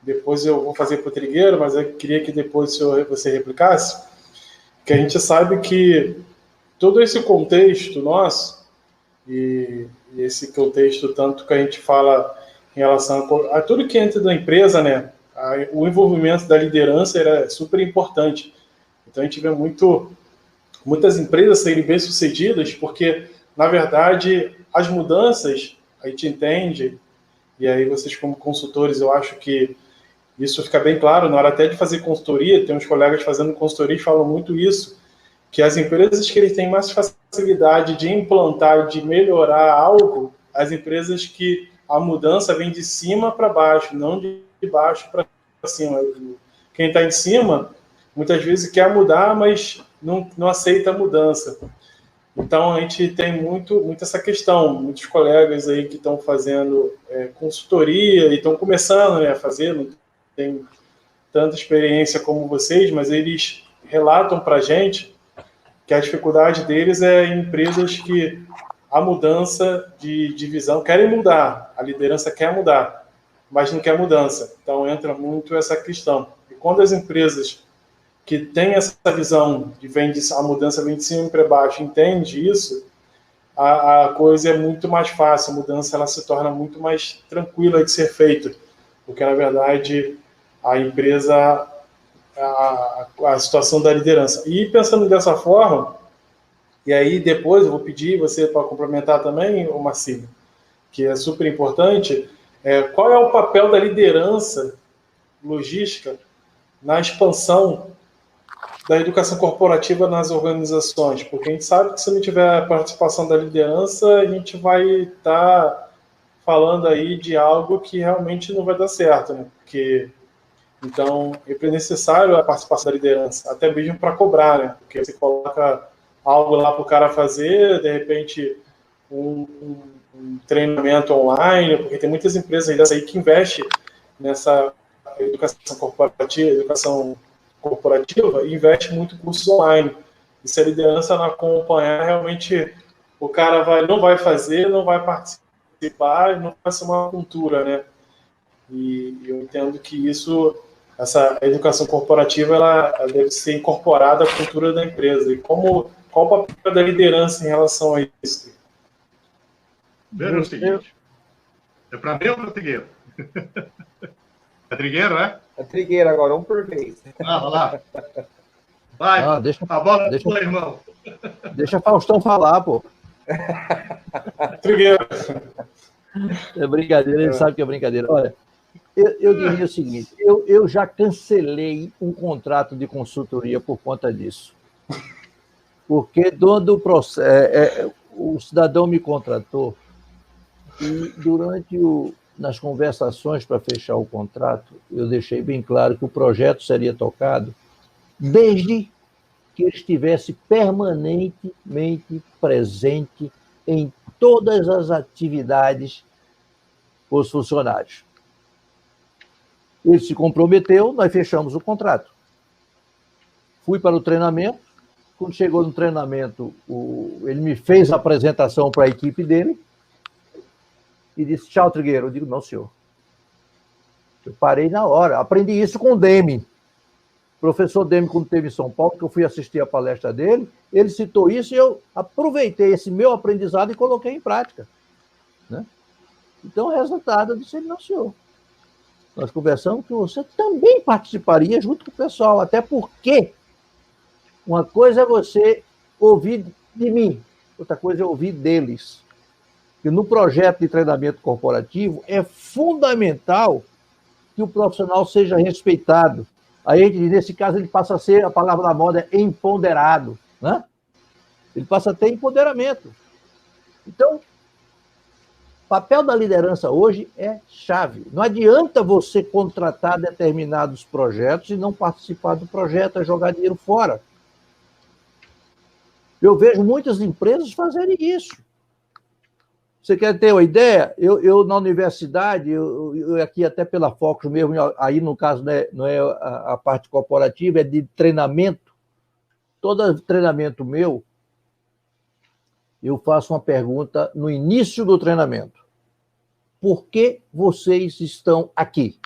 depois eu vou fazer para o Trigueiro, mas eu queria que depois você replicasse, que a gente sabe que todo esse contexto nosso, e esse contexto tanto que a gente fala em relação a tudo que entra da empresa, né? O envolvimento da liderança era super importante. Então, a gente vê muitas empresas serem bem-sucedidas porque, na verdade, as mudanças, a gente entende, e aí vocês como consultores, eu acho que isso fica bem claro, na hora até de fazer consultoria, tem uns colegas fazendo consultoria e falam muito isso, que as empresas que eles têm mais facilidade de implantar, de melhorar algo, as empresas que a mudança vem de cima para baixo, não de baixo para cima. Quem está em cima, muitas vezes quer mudar, mas não aceita a mudança. Então, a gente tem muito essa questão. Muitos colegas aí que estão fazendo consultoria e estão começando, né, a fazer, não tem tanta experiência como vocês, mas eles relatam para a gente que a dificuldade deles é em empresas que a mudança de visão querem mudar, a liderança quer mudar, mas não quer mudança. Então, entra muito essa questão. E quando as empresas que têm essa visão de a mudança vem de cima para baixo, entende isso, a coisa é muito mais fácil, a mudança ela se torna muito mais tranquila de ser feita, porque, na verdade, a empresa, a situação da liderança. E pensando dessa forma, e aí depois eu vou pedir você para complementar também, o Marcinho, que é super importante, qual é o papel da liderança logística na expansão da educação corporativa nas organizações, porque a gente sabe que se não tiver a participação da liderança, a gente vai estar falando aí de algo que realmente não vai dar certo, né? Porque, então, é necessário a participação da liderança, até mesmo para cobrar, né? Porque você coloca algo lá para o cara fazer, de repente um treinamento online, porque tem muitas empresas aí que investem nessa educação corporativa e investe muito em cursos online. E se a liderança não acompanhar, realmente o cara não vai fazer, não vai participar, não vai ser uma cultura, né? E eu entendo que essa educação corporativa, ela deve ser incorporada à cultura da empresa. E qual o papel da liderança em relação a isso? Veja o seguinte, é para mim ou para o Trigueiro? É Trigueiro, é? É Trigueiro agora, um por vez. Vai lá. Vai, a bola é tua, irmão. Deixa Faustão falar, pô. Trigueiro. É brincadeira, ele sabe que é brincadeira. Olha, eu diria o seguinte, eu já cancelei um contrato de consultoria por conta disso. Porque o cidadão me contratou e durante nas conversações para fechar o contrato, eu deixei bem claro que o projeto seria tocado desde que ele estivesse permanentemente presente em todas as atividades com os funcionários. Ele se comprometeu, nós fechamos o contrato. Fui para o treinamento, quando chegou no treinamento, ele me fez a apresentação para a equipe dele, e disse, tchau, Trigueiro. Eu digo, não, senhor. Eu parei na hora. Aprendi isso com o Demi. professor Demi, quando esteve em São Paulo, que eu fui assistir a palestra dele, ele citou isso e eu aproveitei esse meu aprendizado e coloquei em prática, né? Então, o resultado disso ele anunciou. Nós conversamos que você também participaria junto com o pessoal, até porque uma coisa é você ouvir de mim, outra coisa é ouvir deles. E no projeto de treinamento corporativo é fundamental que o profissional seja respeitado. Aí, nesse caso, ele passa a ser, a palavra da moda é empoderado, né? Ele passa a ter empoderamento. Então, o papel da liderança hoje é chave. Não adianta você contratar determinados projetos e não participar do projeto, é jogar dinheiro fora. Eu vejo muitas empresas fazerem isso. Você quer ter uma ideia? Eu na universidade, eu aqui até pela Focus mesmo, aí no caso né, não é a parte corporativa, é de treinamento. Todo treinamento meu, eu faço uma pergunta no início do treinamento. Por que vocês estão aqui?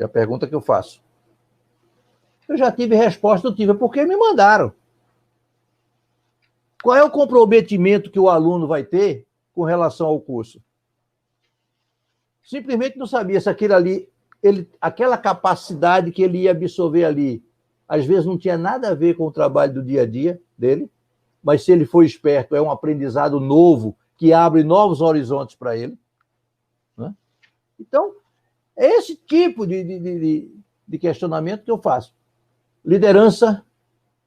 É a pergunta que eu faço. Eu já tive resposta do tipo, porque me mandaram. Qual é o comprometimento que o aluno vai ter com relação ao curso? Simplesmente não sabia se aquilo ali, aquela capacidade que ele ia absorver ali, às vezes não tinha nada a ver com o trabalho do dia a dia dele, mas se ele for esperto, é um aprendizado novo que abre novos horizontes para ele. Né? Então, é esse tipo de questionamento que eu faço. Liderança,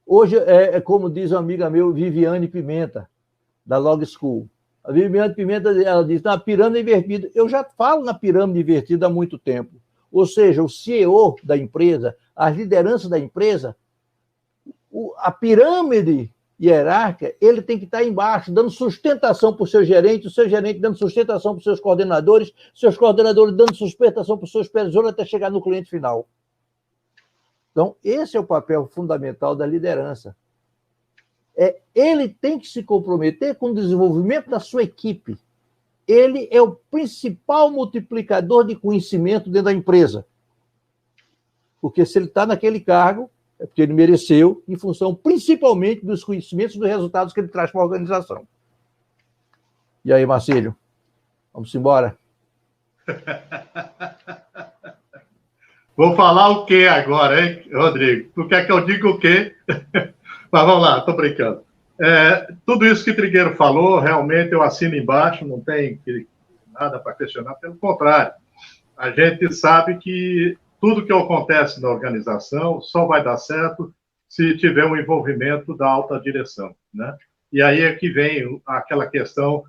hoje, é como diz uma amiga meu, Viviane Pimenta, da Log School. A Viviane Pimenta, ela diz, na pirâmide invertida. Eu já falo na pirâmide invertida há muito tempo. Ou seja, o CEO da empresa, as lideranças da empresa, a pirâmide hierárquica, ele tem que estar embaixo, dando sustentação para o seu gerente dando sustentação para os seus coordenadores dando sustentação para os seus supervisores até chegar no cliente final. Então, esse é o papel fundamental da liderança. Ele tem que se comprometer com o desenvolvimento da sua equipe. Ele é o principal multiplicador de conhecimento dentro da empresa. Porque se ele está naquele cargo, é porque ele mereceu, em função principalmente dos conhecimentos e dos resultados que ele traz para a organização. E aí, Marcílio? Vamos embora? Vou falar o quê agora, hein, Rodrigo? Tu quer que eu diga o quê? Mas vamos lá, estou brincando. Tudo isso que o Trigueiro falou, realmente eu assino embaixo, não tem nada para questionar, pelo contrário. A gente sabe que tudo que acontece na organização só vai dar certo se tiver um envolvimento da alta direção, né? E aí é que vem aquela questão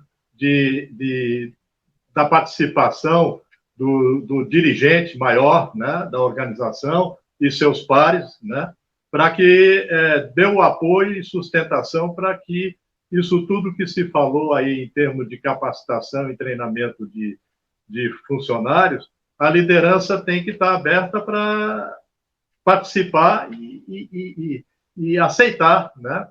da participação do dirigente maior, né, da organização e seus pares, né, para que dê o apoio e sustentação para que isso tudo que se falou aí em termos de capacitação e treinamento de funcionários, a liderança tem que estar aberta para participar e aceitar, né,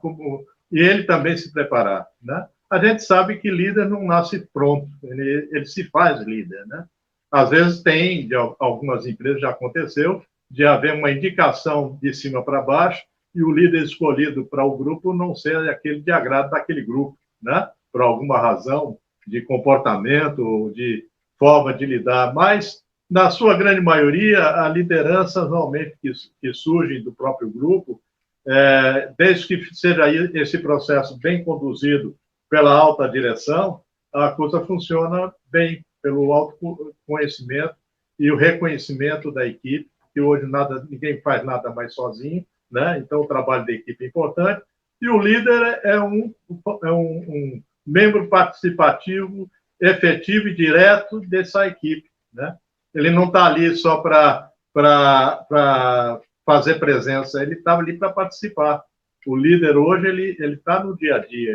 e ele também se preparar, né? A gente sabe que líder não nasce pronto, ele se faz líder, né? Às vezes tem, de algumas empresas já aconteceu, de haver uma indicação de cima para baixo e o líder escolhido para o grupo não ser aquele de agrado daquele grupo, né? Por alguma razão de comportamento ou de forma de lidar. Mas, na sua grande maioria, a liderança, normalmente, que surge do próprio grupo, desde que seja esse processo bem conduzido pela alta direção, a coisa funciona bem, pelo autoconhecimento e o reconhecimento da equipe, que hoje ninguém faz nada mais sozinho, né? Então o trabalho da equipe é importante, e o líder é um membro participativo, efetivo e direto dessa equipe, né? Ele não está ali só para fazer presença, ele está ali para participar. O líder hoje, ele está no dia a dia,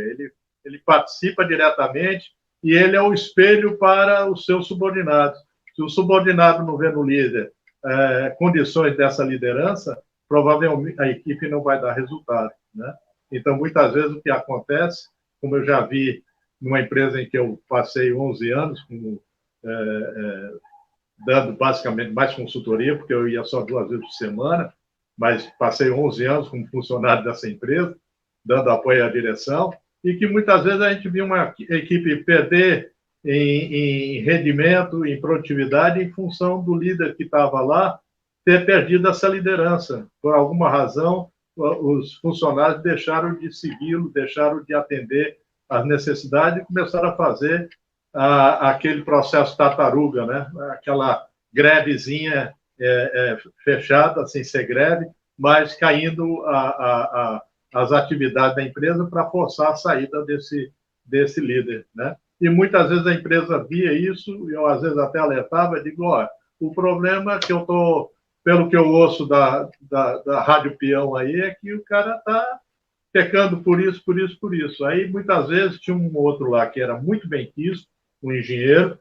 ele participa diretamente e ele é o espelho para os seus subordinados. Se o subordinado não vê no líder condições dessa liderança, provavelmente a equipe não vai dar resultado, né? Então, muitas vezes, o que acontece, como eu já vi numa empresa em que eu passei 11 anos, dando basicamente mais consultoria, porque eu ia só 2 vezes por semana, mas passei 11 anos como funcionário dessa empresa, dando apoio à direção, e que muitas vezes a gente via uma equipe perder em rendimento, em produtividade, em função do líder que estava lá ter perdido essa liderança. Por alguma razão, os funcionários deixaram de segui-lo, deixaram de atender às necessidades e começaram a fazer aquele processo tartaruga, né? Aquela grevezinha fechada, sem ser greve, mas caindo as atividades da empresa para forçar a saída desse líder, né? E muitas vezes a empresa via isso, e eu às vezes até alertava, e digo, ó, o problema que eu estou, pelo que eu ouço da Rádio Peão aí, é que o cara está pecando por isso, por isso, por isso. Aí muitas vezes tinha um outro lá que era muito bem quisto, um engenheiro,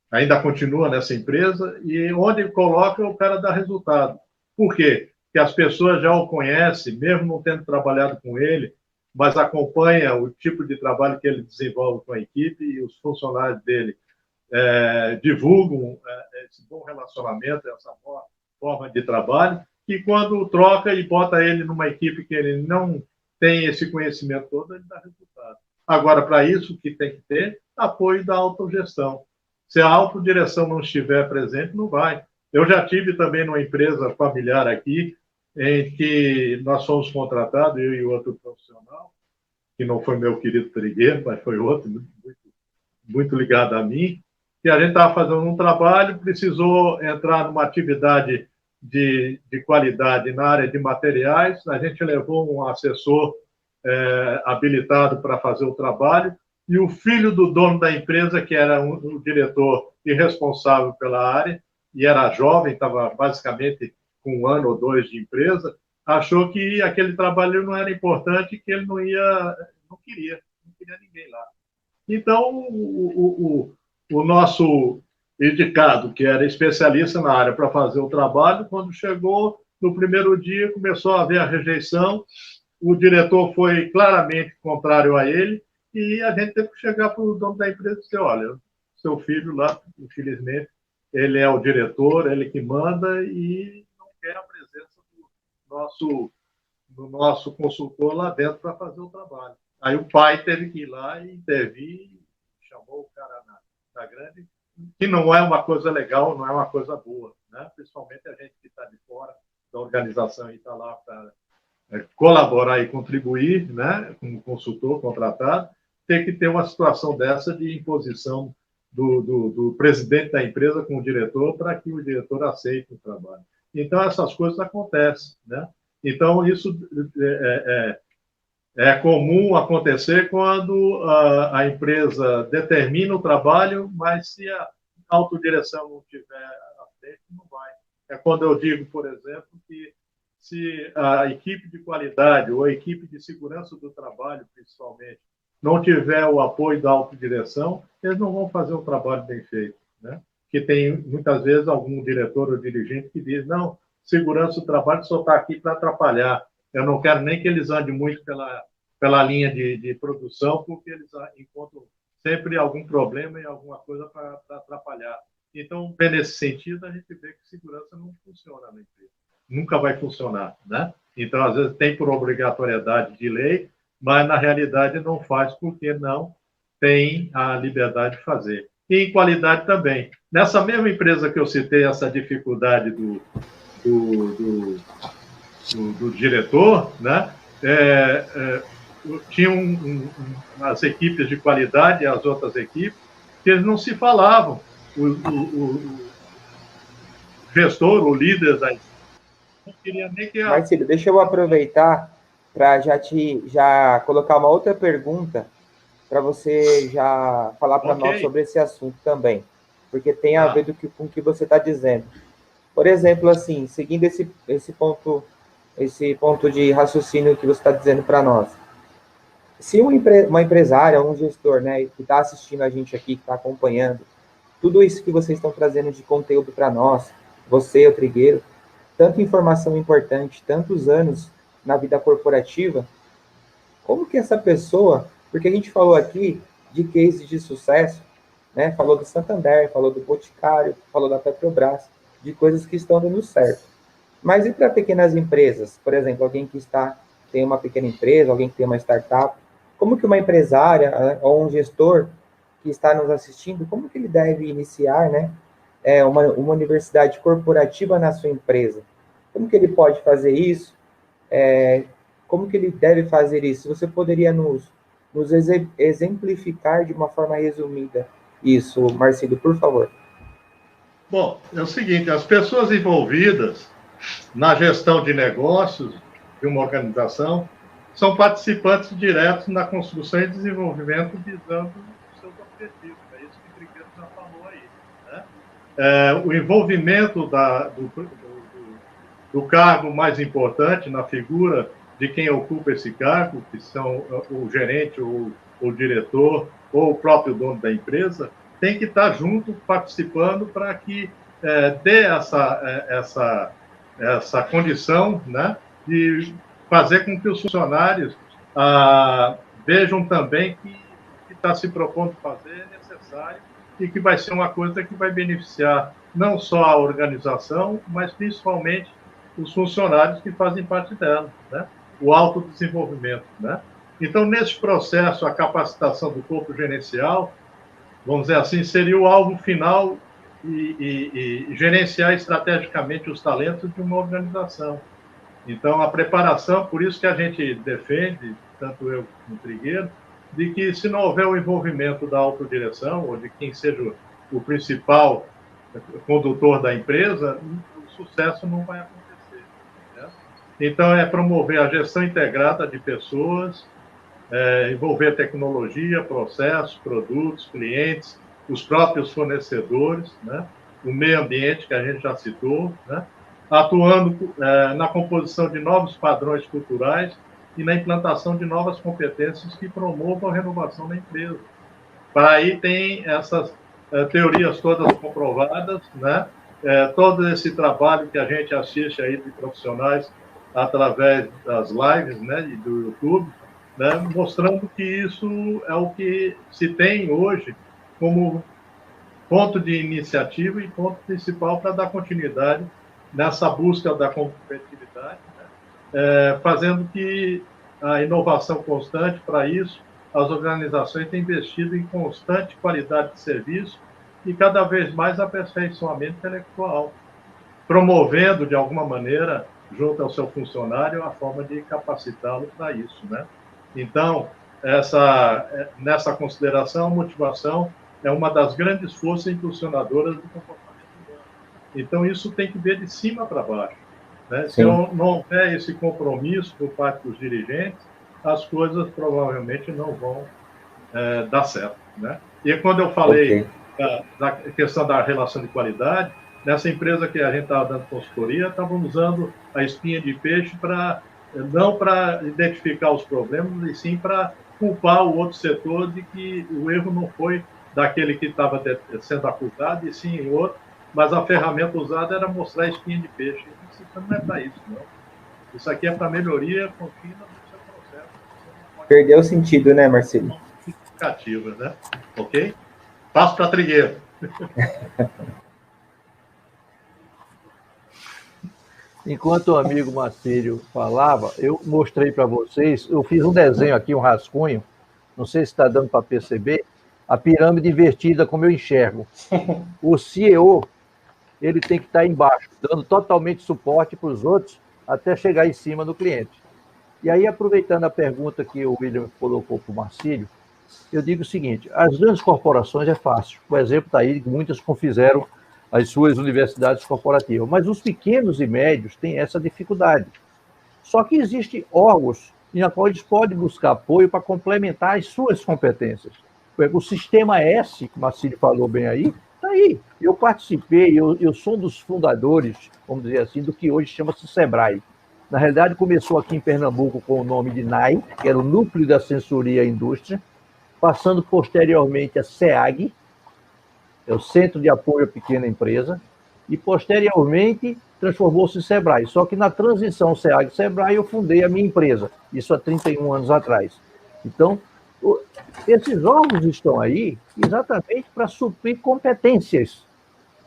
ainda continua nessa empresa, e onde ele coloca, o cara dá resultado. Por quê? Porque as pessoas já o conhecem, mesmo não tendo trabalhado com ele, mas acompanha o tipo de trabalho que ele desenvolve com a equipe, e os funcionários dele divulgam esse bom relacionamento, essa boa forma de trabalho, e quando troca e bota ele numa equipe que ele não tem esse conhecimento todo, ele dá resultado. Agora, para isso, o que tem que ter? Apoio da autogestão. Se a autodireção não estiver presente, não vai. Eu já tive também numa empresa familiar aqui, em que nós fomos contratados, eu e outro profissional, que não foi meu querido Trigueiro, mas foi outro, muito ligado a mim, e a gente estava fazendo um trabalho, precisou entrar numa atividade de qualidade na área de materiais, a gente levou um assessor habilitado para fazer o trabalho, e o filho do dono da empresa, que era o diretor e responsável pela área, e era jovem, estava basicamente com 1 ano ou 2 de empresa, achou que aquele trabalho não era importante, que ele não queria ninguém lá. Então, o nosso indicado, que era especialista na área para fazer o trabalho, quando chegou no primeiro dia, começou a haver a rejeição, o diretor foi claramente contrário a ele, e a gente teve que chegar para o dono da empresa e dizer, olha, seu filho lá, infelizmente, ele é o diretor, ele que manda, e não quer a presença do nosso consultor lá dentro para fazer o trabalho. Aí o pai teve que ir lá e intervir, chamou o cara na grande, que não é uma coisa legal, não é uma coisa boa, né? Principalmente a gente que está de fora da organização e está lá para colaborar e contribuir, né? Como consultor contratado, tem que ter uma situação dessa de imposição do presidente da empresa com o diretor para que o diretor aceite o trabalho. Então, essas coisas acontecem, né? Então, isso é comum acontecer quando a empresa determina o trabalho, mas se a autodireção não estiver à frente, não vai. É quando eu digo, por exemplo, que se a equipe de qualidade ou a equipe de segurança do trabalho, principalmente, não tiver o apoio da autodireção, eles não vão fazer um trabalho bem feito, né? Que tem, muitas vezes, algum diretor ou dirigente que diz, não, segurança do trabalho só está aqui para atrapalhar. Eu não quero nem que eles andem muito pela linha de produção, porque eles encontram sempre algum problema e alguma coisa para atrapalhar. Então, nesse sentido, a gente vê que segurança não funciona na empresa. Nunca vai funcionar, né? Então, às vezes, tem por obrigatoriedade de lei, mas, na realidade, não faz porque não tem a liberdade de fazer. E em qualidade também. Nessa mesma empresa que eu citei, essa dificuldade do diretor, né? Tinha as equipes de qualidade e as outras equipes que eles não se falavam. O gestor, o líder da equipe, não queria nem que... Marcílio, deixa eu aproveitar para já colocar uma outra pergunta para você já falar para nós sobre esse assunto também, porque tem a ver com o que você está dizendo. Por exemplo, assim, seguindo esse ponto de raciocínio que você está dizendo para nós, se uma empresária, um gestor, né, que está assistindo a gente aqui, que está acompanhando, tudo isso que vocês estão trazendo de conteúdo para nós, você, o Trigueiro, tanta informação importante, tantos anos na vida corporativa, como que essa pessoa, porque a gente falou aqui de cases de sucesso, né, falou do Santander, falou do Boticário, falou da Petrobras, de coisas que estão dando certo. Mas e para pequenas empresas? Por exemplo, alguém que tem uma pequena empresa, alguém que tem uma startup, como que uma empresária ou um gestor que está nos assistindo, como que ele deve iniciar, né, uma universidade corporativa na sua empresa? Como que ele pode fazer isso? Como que ele deve fazer isso? Você poderia nos exemplificar de uma forma resumida isso, Marcílio, por favor. Bom, é o seguinte, as pessoas envolvidas na gestão de negócios de uma organização são participantes diretos na construção e desenvolvimento visando os seus objetivos. É isso que o Trigueiro já falou aí. Né? O envolvimento do cargo mais importante na figura de quem ocupa esse cargo, que são o gerente, ou o diretor, ou o próprio dono da empresa, tem que estar junto, participando, para que dê essa condição, né, de fazer com que os funcionários vejam também que o que está se propondo fazer é necessário e que vai ser uma coisa que vai beneficiar não só a organização, mas principalmente os funcionários que fazem parte dela, né? O autodesenvolvimento, né? Então, nesse processo, a capacitação do corpo gerencial, vamos dizer assim, seria o alvo final e gerenciar estrategicamente os talentos de uma organização. Então, a preparação, por isso que a gente defende, tanto eu como o Trigueiro, de que se não houver o envolvimento da autodireção, ou de quem seja o principal condutor da empresa, o sucesso não vai acontecer. Né? Então, é promover a gestão integrada de pessoas, envolver tecnologia, processos, produtos, clientes, os próprios fornecedores, né? O meio ambiente, que a gente já citou, né? Atuando na composição de novos padrões culturais e na implantação de novas competências que promovam a renovação da empresa. Para aí tem essas teorias todas comprovadas, né? Todo esse trabalho que a gente assiste aí de profissionais através das lives, né, e do YouTube, né, mostrando que isso é o que se tem hoje como ponto de iniciativa e ponto principal para dar continuidade nessa busca da competitividade, né, fazendo que a inovação constante, para isso, as organizações têm investido em constante qualidade de serviço e cada vez mais aperfeiçoamento intelectual, promovendo, de alguma maneira, junto ao seu funcionário, a forma de capacitá-lo para isso, né? Então, nessa consideração, a motivação é uma das grandes forças impulsionadoras do comportamento humano. Então, isso tem que ver de cima para baixo. Né? Se não houver esse compromisso por parte dos dirigentes, as coisas provavelmente não vão dar certo. Né? E quando eu falei da questão da relação de qualidade, nessa empresa que a gente estava dando consultoria, estávamos usando a espinha de peixe não para identificar os problemas, e sim para culpar o outro setor de que o erro não foi daquele que estava sendo acusado, e sim o outro, mas a ferramenta usada era mostrar a espinha de peixe. Isso não é para isso, não. Isso aqui é para melhoria contínua do seu processo. Perdeu o sentido, né, Marcílio? Significativa, né? Ok? Passo para Trigueiro. Enquanto o amigo Marcílio falava, eu mostrei para vocês, eu fiz um desenho aqui, um rascunho, não sei se está dando para perceber, a pirâmide invertida como eu enxergo. O CEO, ele tem que estar embaixo, dando totalmente suporte para os outros, até chegar em cima do cliente. E aí, aproveitando a pergunta que o William colocou para o Marcílio, eu digo o seguinte, as grandes corporações é fácil, o exemplo está aí, muitas fizeram as suas universidades corporativas, mas os pequenos e médios têm essa dificuldade. Só que existem órgãos na qual eles podem buscar apoio para complementar as suas competências. O sistema S, que o Marcílio falou bem aí, está aí. Eu participei, eu sou um dos fundadores, vamos dizer assim, do que hoje chama-se SEBRAE. Na realidade, começou aqui em Pernambuco com o nome de NAI, que era o Núcleo da Sensoria e Indústria, passando posteriormente a SEAG, é o Centro de Apoio à Pequena Empresa, e posteriormente transformou-se em SEBRAE. Só que na transição SEAG-SEBRAE eu fundei a minha empresa, isso há 31 anos atrás. Então, esses órgãos estão aí exatamente para suprir competências.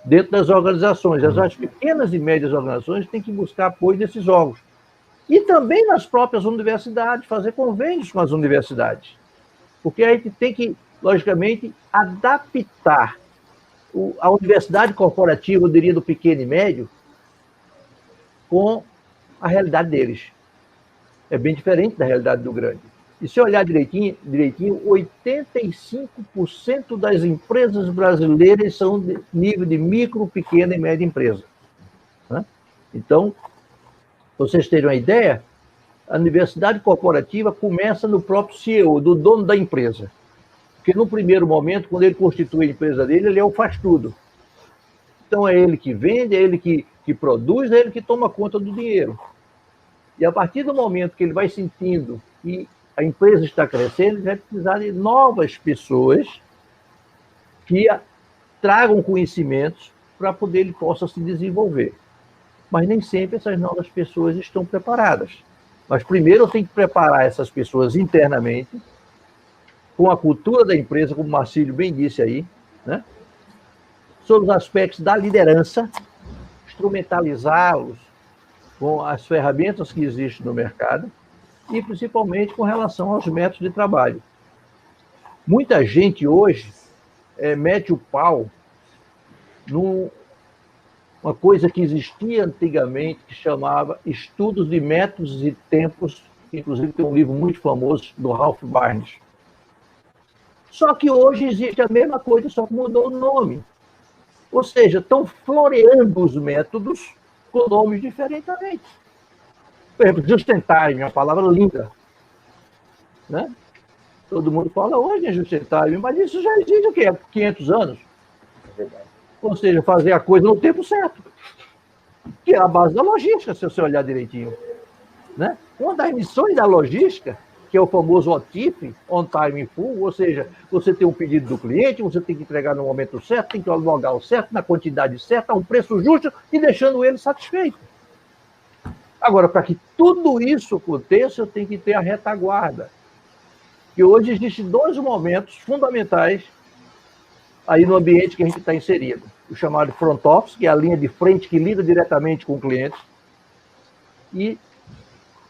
dentro das organizações. As pequenas e médias organizações têm que buscar apoio desses órgãos. E também nas próprias universidades, fazer convênios com as universidades. Porque a gente tem que, logicamente, adaptar a universidade corporativa, eu diria, do pequeno e médio, com a realidade deles. É bem diferente da realidade do grande. E se olhar direitinho 85% das empresas brasileiras são de nível de micro, pequena e média empresa. Né? Então, para vocês terem uma ideia, a universidade corporativa começa no próprio CEO, do dono da empresa. Porque no primeiro momento, quando ele constitui a empresa dele, ele é o faz tudo. Então é ele que vende, é ele que produz, é ele que toma conta do dinheiro. E a partir do momento que ele vai sentindo que a empresa está crescendo, ele vai precisar de novas pessoas que tragam conhecimentos para poder ele possa se desenvolver. Mas nem sempre essas novas pessoas estão preparadas. Mas primeiro eu tenho que preparar essas pessoas internamente, com a cultura da empresa, como o Marcílio bem disse aí, né? Sobre os aspectos da liderança, instrumentalizá-los com as ferramentas que existem no mercado e principalmente com relação aos métodos de trabalho. Muita gente hoje mete o pau numa coisa que existia antigamente, que chamava Estudos de Métodos e Tempos, que inclusive tem um livro muito famoso do Ralph Barnes. Só que hoje existe a mesma coisa, só que mudou o nome. Ou seja, estão floreando os métodos com nomes diferentes. Por exemplo, just-in-time, uma palavra linda. Né? Todo mundo fala hoje em just-in-time, mas isso já existe o quê? Há 500 anos. É verdade. Ou seja, fazer a coisa no tempo certo. Que é a base da logística, se você olhar direitinho. Né? Uma das missões da logística, que é o famoso OTIF, On Time in Full, ou seja, você tem um pedido do cliente, você tem que entregar no momento certo, tem que logar o certo, na quantidade certa, a um preço justo e deixando ele satisfeito. Agora, para que tudo isso aconteça, eu tenho que ter a retaguarda. E hoje existem dois momentos fundamentais aí no ambiente que a gente está inserido. O chamado front office, que é a linha de frente que lida diretamente com o cliente, e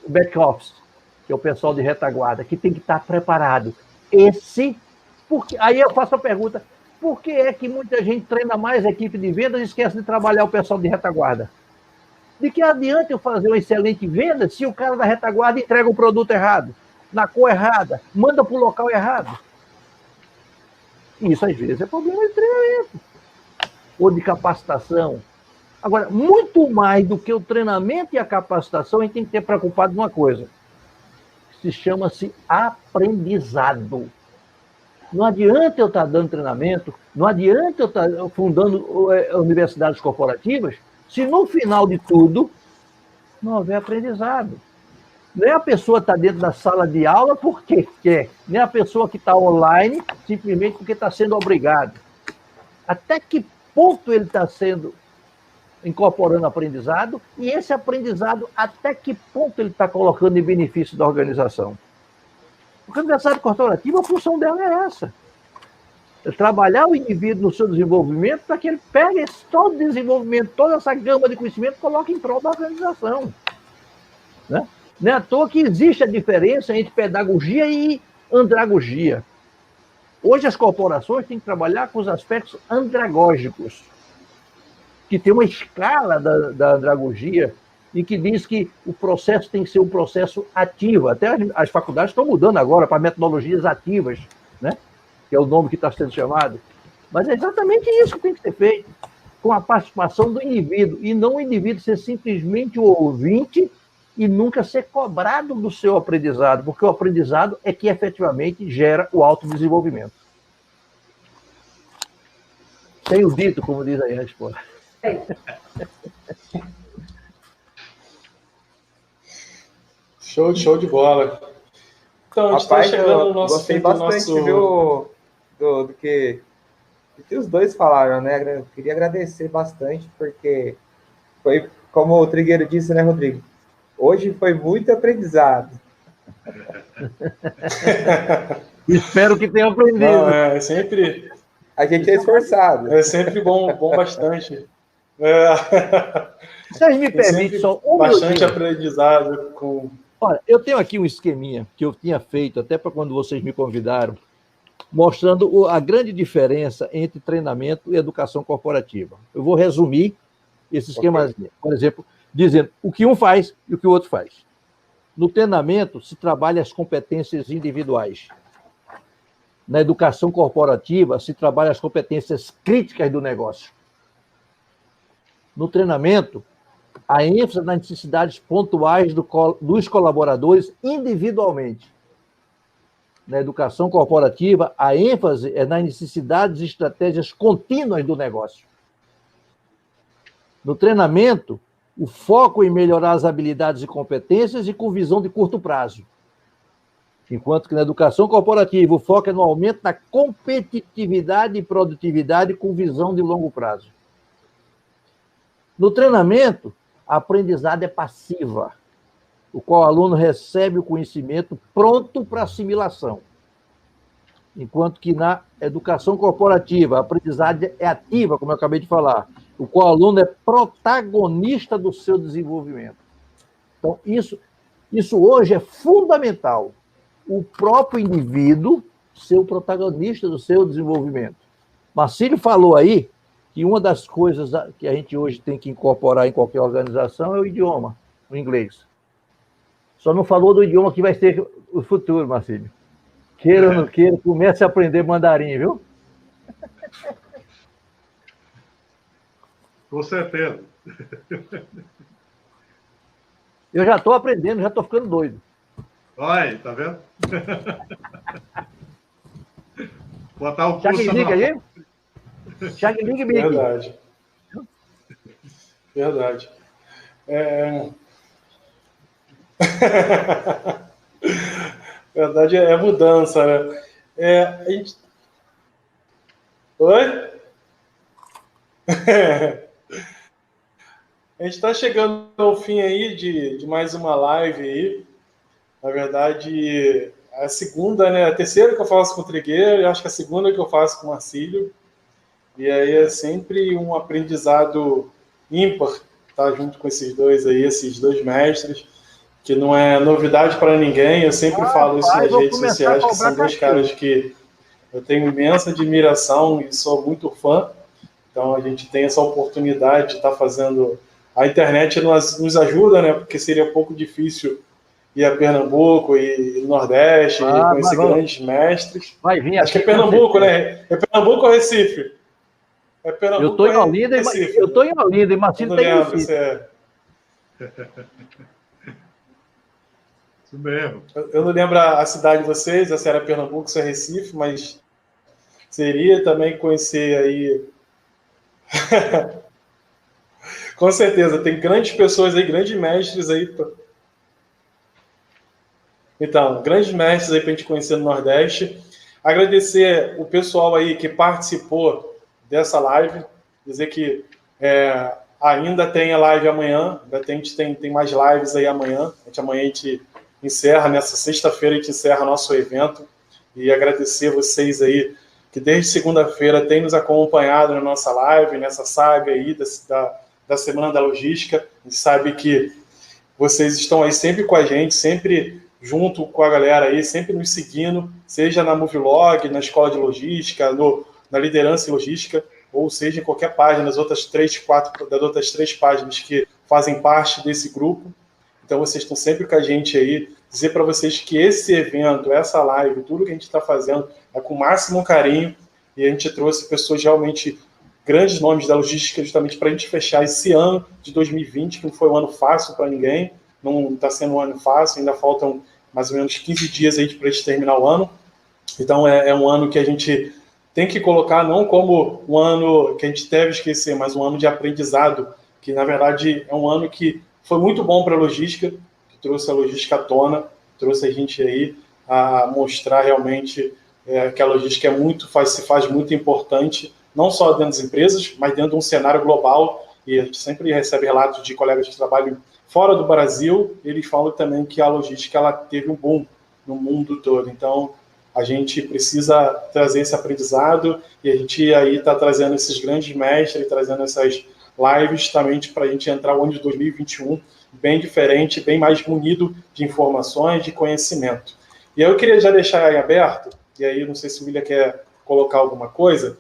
o back office, que é o pessoal de retaguarda, que tem que estar preparado. Aí eu faço a pergunta, por que é que muita gente treina mais a equipe de vendas e esquece de trabalhar o pessoal de retaguarda? De que adianta eu fazer uma excelente venda se o cara da retaguarda entrega o produto errado, na cor errada, manda para o local errado? Isso, às vezes, é problema de treinamento ou de capacitação. Agora, muito mais do que o treinamento e a capacitação, a gente tem que ter preocupado numa coisa, que chama-se aprendizado. Não adianta eu estar dando treinamento, não adianta eu estar fundando universidades corporativas, se no final de tudo não houver aprendizado. Nem a pessoa está dentro da sala de aula porque quer, nem a pessoa que está online simplesmente porque está sendo obrigado. Até que ponto ele está sendo incorporando aprendizado e esse aprendizado, até que ponto ele está colocando em benefício da organização? Porque a universidade corporativa, a função dela é essa. É trabalhar o indivíduo no seu desenvolvimento para que ele pegue todo o desenvolvimento, toda essa gama de conhecimento e coloque em prol da organização. Né? Não é à toa que existe a diferença entre pedagogia e andragogia. Hoje as corporações têm que trabalhar com os aspectos andragógicos, que tem uma escala da andragogia e que diz que o processo tem que ser um processo ativo. Até as faculdades estão mudando agora para metodologias ativas, né? Que é o nome que está sendo chamado. Mas é exatamente isso que tem que ser feito, com a participação do indivíduo, e não o indivíduo ser simplesmente o ouvinte e nunca ser cobrado do seu aprendizado, porque o aprendizado é que efetivamente gera o autodesenvolvimento. Tenho dito, como diz aí a resposta. Show de bola. Então, a gente está chegando no nosso... Gostei bastante, viu, do que os dois falaram, né? Eu queria agradecer bastante, porque foi, como o Trigueiro disse, né, Rodrigo? Hoje foi muito aprendizado. Espero que tenha aprendido. Não, sempre... A gente é esforçado. É sempre bom bastante. Vocês me permitem só um bastante minutinho. Aprendizado com... Olha, eu tenho aqui um esqueminha que eu tinha feito até para quando vocês me convidaram, mostrando a grande diferença entre treinamento e educação corporativa. Eu vou resumir esse esquema, por exemplo, dizendo o que um faz e o que o outro faz. No treinamento, se trabalha as competências individuais. Na educação corporativa, se trabalha as competências críticas do negócio. No treinamento, a ênfase nas necessidades pontuais dos colaboradores individualmente. Na educação corporativa, a ênfase é nas necessidades e estratégias contínuas do negócio. No treinamento, o foco em melhorar as habilidades e competências e com visão de curto prazo. Enquanto que na educação corporativa, o foco é no aumento da competitividade e produtividade com visão de longo prazo. No treinamento, a aprendizagem é passiva, o qual o aluno recebe o conhecimento pronto para assimilação. Enquanto que na educação corporativa, a aprendizagem é ativa, como eu acabei de falar, o qual o aluno é protagonista do seu desenvolvimento. Então, isso hoje é fundamental. O próprio indivíduo ser o protagonista do seu desenvolvimento. Marcílio falou aí que uma das coisas que a gente hoje tem que incorporar em qualquer organização é o idioma, o inglês. Só não falou do idioma que vai ser o futuro, Marcílio. Queira ou não queira, comece a aprender mandarim, viu? Com certeza. Eu já estou aprendendo, já estou ficando doido. Olha aí, tá vendo? Botar o curso na... aí? Verdade. Verdade. Verdade é mudança, né? A gente... Oi? A gente está chegando ao fim aí de mais uma live aí. Na verdade, a segunda, né? A terceira que eu faço com o Trigueiro, e acho que a segunda que eu faço com o Marcílio. E aí é sempre um aprendizado ímpar estar junto com esses dois aí, esses dois mestres, que não é novidade para ninguém. Eu sempre falo isso nas redes sociais, que são dois caras que eu tenho imensa admiração e sou muito fã. Então a gente tem essa oportunidade de estar fazendo... A internet nos ajuda, né? Porque seria um pouco difícil ir a Pernambuco e Nordeste e conhecer grandes mestres. Vai vir Acho que é Pernambuco, né? É Pernambuco ou Recife? É Pernambuco. Eu estou em Olinda e Marcílio está em Recife. Isso mesmo. Eu não lembro a cidade de vocês, se era Pernambuco, se é Recife, mas seria também conhecer aí... Com certeza, tem grandes pessoas aí, grandes mestres aí. Então, grandes mestres aí para a gente conhecer no Nordeste. Agradecer o pessoal aí que participou dessa live. Dizer que ainda tem a live amanhã. A gente tem mais lives aí amanhã. Amanhã a gente encerra, nessa sexta-feira a gente encerra nosso evento. E agradecer vocês aí que desde segunda-feira têm nos acompanhado na nossa live, nessa saga aí da Semana da Logística. A gente sabe que vocês estão aí sempre com a gente, sempre junto com a galera aí, sempre nos seguindo, seja na Movilog, na Escola de Logística, na Liderança em Logística, ou seja em qualquer página, das outras 3 páginas que fazem parte desse grupo. Então vocês estão sempre com a gente aí. Dizer para vocês que esse evento, essa live, tudo que a gente está fazendo é com o máximo carinho, e a gente trouxe pessoas realmente grandes nomes da logística justamente para a gente fechar esse ano de 2020, que não foi um ano fácil para ninguém, não está sendo um ano fácil, ainda faltam mais ou menos 15 dias aí para a gente terminar o ano. Então é um ano que a gente tem que colocar não como um ano que a gente deve esquecer, mas um ano de aprendizado, que na verdade é um ano que foi muito bom para a logística, que trouxe a logística à tona, trouxe a gente aí a mostrar realmente que a logística se faz muito importante, não só dentro das empresas, mas dentro de um cenário global. E a gente sempre recebe relatos de colegas que trabalham fora do Brasil, eles falam também que a logística ela teve um boom no mundo todo. Então, A gente precisa trazer esse aprendizado e a gente aí está trazendo esses grandes mestres, trazendo essas lives justamente para a gente entrar o ano de 2021 bem diferente, bem mais munido de informações, de conhecimento. E aí eu queria já deixar aí aberto, e aí não sei se o William quer colocar alguma coisa,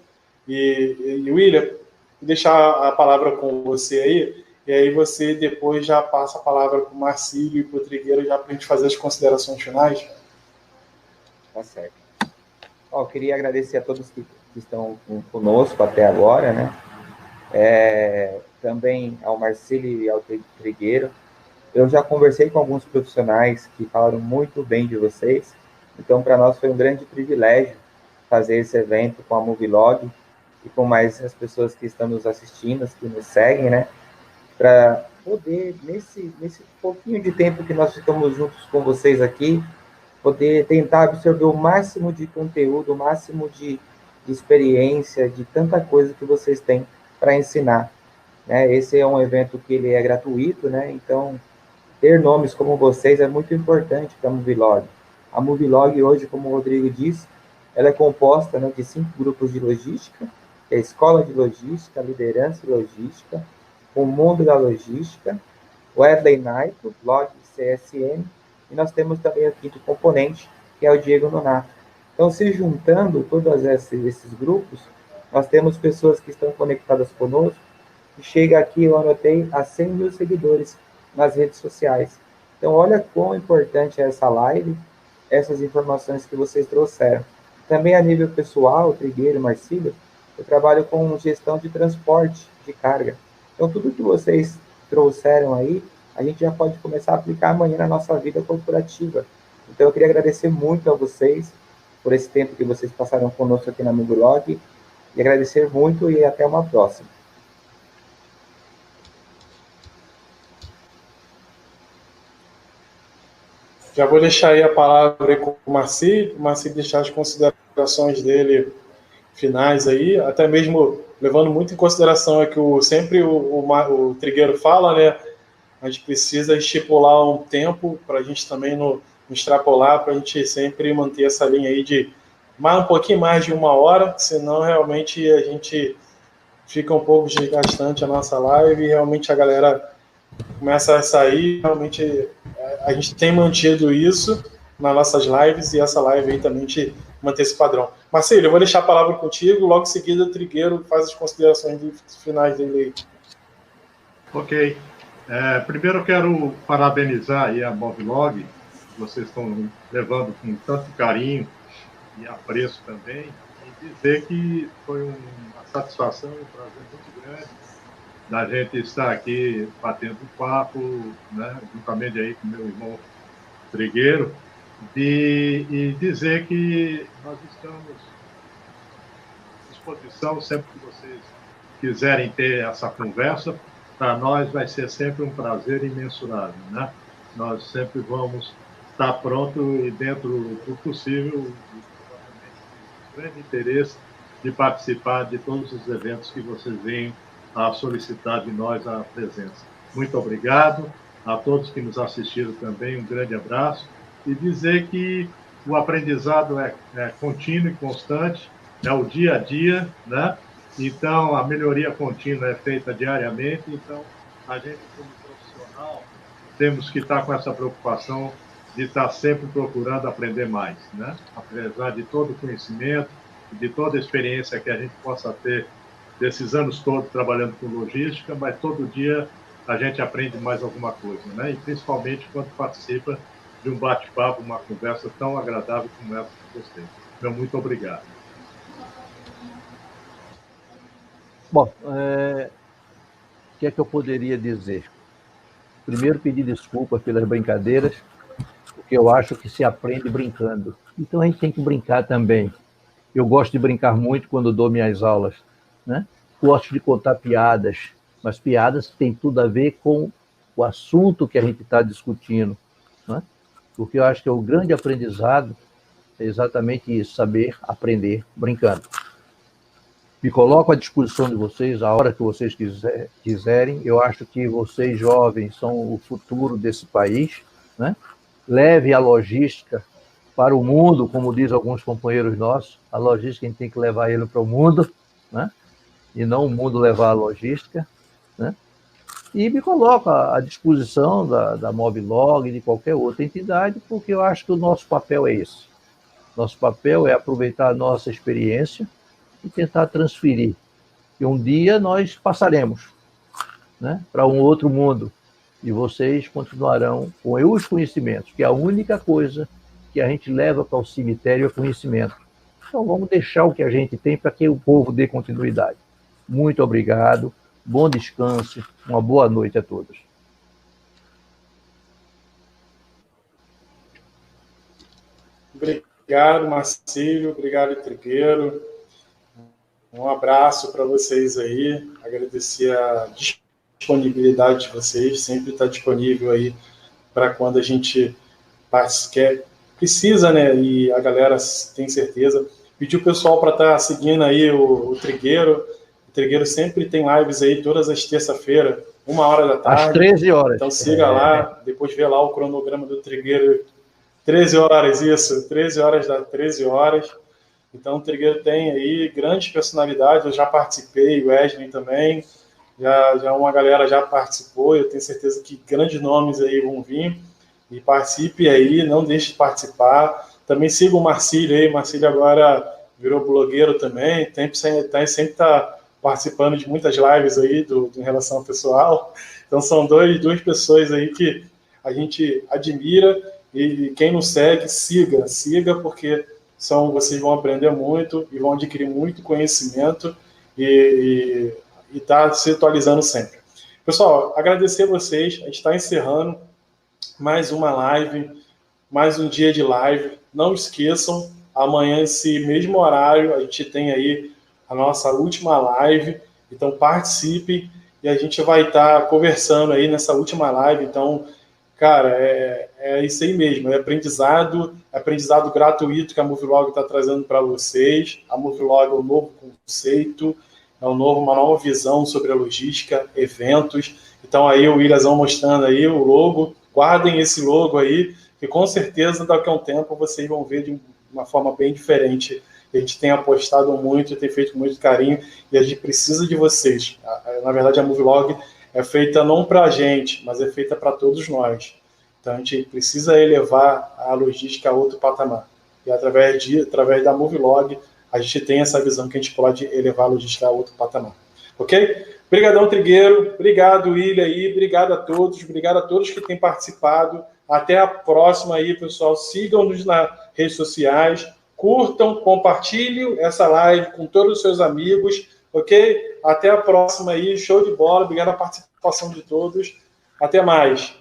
e William, deixar a palavra com você aí, e aí você depois já passa a palavra para o Marcílio e para o Trigueiro já para a gente fazer as considerações finais. Tá certo. Eu queria agradecer a todos que estão conosco até agora, né? Também ao Marcílio e ao Trigueiro. Eu já conversei com alguns profissionais que falaram muito bem de vocês, então para nós foi um grande privilégio fazer esse evento com a Movilog e com mais as pessoas que estão nos assistindo, que nos seguem, né? Para poder, nesse pouquinho de tempo que nós ficamos juntos com vocês aqui, poder tentar absorver o máximo de conteúdo, o máximo de experiência, de tanta coisa que vocês têm para ensinar. Né? Esse é um evento que ele é gratuito, né? Então, ter nomes como vocês é muito importante para a Movilog. A Movilog hoje, como o Rodrigo disse, ela é composta, né, de 5 grupos de logística, que é a Escola de Logística, Liderança e Logística, o Mundo da Logística, o Wesley Knight, blog CSN, e nós temos também o 5º componente, que é o Diego Nonato. Então, se juntando todos esses grupos, nós temos pessoas que estão conectadas conosco, que chega aqui, eu anotei, a 100 mil seguidores nas redes sociais. Então, olha quão importante é essa live, essas informações que vocês trouxeram. Também a nível pessoal, Trigueiro, Marcílio, eu trabalho com gestão de transporte de carga. Então, tudo que vocês trouxeram aí, a gente já pode começar a aplicar amanhã na nossa vida corporativa. Então, eu queria agradecer muito a vocês por esse tempo que vocês passaram conosco aqui na Movilog, e agradecer muito e até uma próxima. Já vou deixar aí a palavra com o Marcílio deixar as considerações dele finais aí, até mesmo levando muito em consideração que sempre o Trigueiro fala, né? A gente precisa estipular um tempo para a gente também não extrapolar, para a gente sempre manter essa linha aí de um pouquinho mais de 1 hora, senão realmente a gente fica um pouco desgastante a nossa live e realmente a galera começa a sair. Realmente a gente tem mantido isso nas nossas lives e essa live aí também a gente manter esse padrão. Marcílio, eu vou deixar a palavra contigo, logo em seguida o Trigueiro faz as considerações finais dele aí. Ok. Primeiro eu quero parabenizar aí a Movilog, que vocês estão levando com tanto carinho e apreço também, e dizer que foi uma satisfação e um prazer muito grande da gente estar aqui batendo um papo, né, juntamente aí com meu irmão Trigueiro, e dizer que nós estamos à disposição sempre que vocês quiserem ter essa conversa. Para nós vai ser sempre um prazer imensurável, né? Nós sempre vamos estar pronto e dentro do possível, e grande interesse de participar de todos os eventos que vocês venham a solicitar de nós a presença. Muito obrigado a todos que nos assistiram também, um grande abraço, e dizer que o aprendizado é contínuo e constante, é o dia a dia, né? Então, a melhoria contínua é feita diariamente, então, a gente, como profissional, temos que estar com essa preocupação de estar sempre procurando aprender mais, né? Apesar de todo o conhecimento, de toda a experiência que a gente possa ter desses anos todos trabalhando com logística, mas todo dia a gente aprende mais alguma coisa, né? E principalmente quando participa de um bate-papo, uma conversa tão agradável como essa que vocês. Meu muito obrigado. Bom, o que é que eu poderia dizer? Primeiro, pedir desculpas pelas brincadeiras, porque eu acho que se aprende brincando. Então, a gente tem que brincar também. Eu gosto de brincar muito quando dou minhas aulas, né? Gosto de contar piadas, mas piadas têm tudo a ver com o assunto que a gente está discutindo, né? Porque eu acho que o grande aprendizado é exatamente isso, saber aprender brincando. Me coloco à disposição de vocês a hora que vocês quiserem. Eu acho que vocês, jovens, são o futuro desse país, né? Leve a logística para o mundo, como diz alguns companheiros nossos. A logística a gente tem que levar ele para o mundo, né? E não o mundo levar a logística, né? E me coloco à disposição da Movilog e de qualquer outra entidade, porque eu acho que o nosso papel é esse. Nosso papel é aproveitar a nossa experiência e tentar transferir. E um dia nós passaremos, né, para um outro mundo. E vocês continuarão com os conhecimentos, que é a única coisa que a gente leva para o cemitério é conhecimento. Então vamos deixar o que a gente tem para que o povo dê continuidade. Muito obrigado, bom descanso, uma boa noite a todos. Obrigado, Marcílio, obrigado, Trigueiro. Um abraço para vocês aí, agradecer a disponibilidade de vocês, sempre está disponível aí para quando a gente precisa, né? E a galera tem certeza. Pedi o pessoal para estar seguindo aí o Trigueiro. O Trigueiro sempre tem lives aí todas as terças-feiras, 1h da tarde. Às 13 horas. Então siga lá, depois vê lá o cronograma do Trigueiro. 13 horas, isso, 13 horas. Então o Trigueiro tem aí grandes personalidades, eu já participei, o Wesley também, já uma galera já participou, eu tenho certeza que grandes nomes aí vão vir, e participe aí, não deixe de participar. Também siga o Marcílio aí, Marcílio agora virou blogueiro também, sempre está participando de muitas lives aí em relação ao pessoal. Então são duas pessoas aí que a gente admira, e quem não segue, siga, porque vocês vão aprender muito e vão adquirir muito conhecimento e tá se atualizando sempre. Pessoal, agradecer a vocês, a gente está encerrando mais uma live, mais um dia de live. Não esqueçam, amanhã, esse mesmo horário, a gente tem aí a nossa última live, então participem e a gente vai estar conversando aí nessa última live. Então, cara, é isso aí mesmo, é aprendizado gratuito que a Movilog está trazendo para vocês. A Movilog é um novo conceito, uma nova visão sobre a logística, eventos. Então aí o Williamzão mostrando aí o logo, guardem esse logo aí, que com certeza daqui a um tempo vocês vão ver de uma forma bem diferente. A gente tem apostado muito, tem feito muito carinho, e a gente precisa de vocês. Na verdade, a Movilog é feita não para a gente, mas é feita para todos nós. Então, a gente precisa elevar a logística a outro patamar. E através da Movilog, a gente tem essa visão que a gente pode elevar a logística a outro patamar. Ok? Obrigadão, Trigueiro. Obrigado, William aí. Obrigado a todos que têm participado. Até a próxima aí, pessoal. Sigam-nos nas redes sociais. Curtam, compartilhem essa live com todos os seus amigos. Ok? Até a próxima aí. Show de bola. Obrigado a participação de todos. Até mais.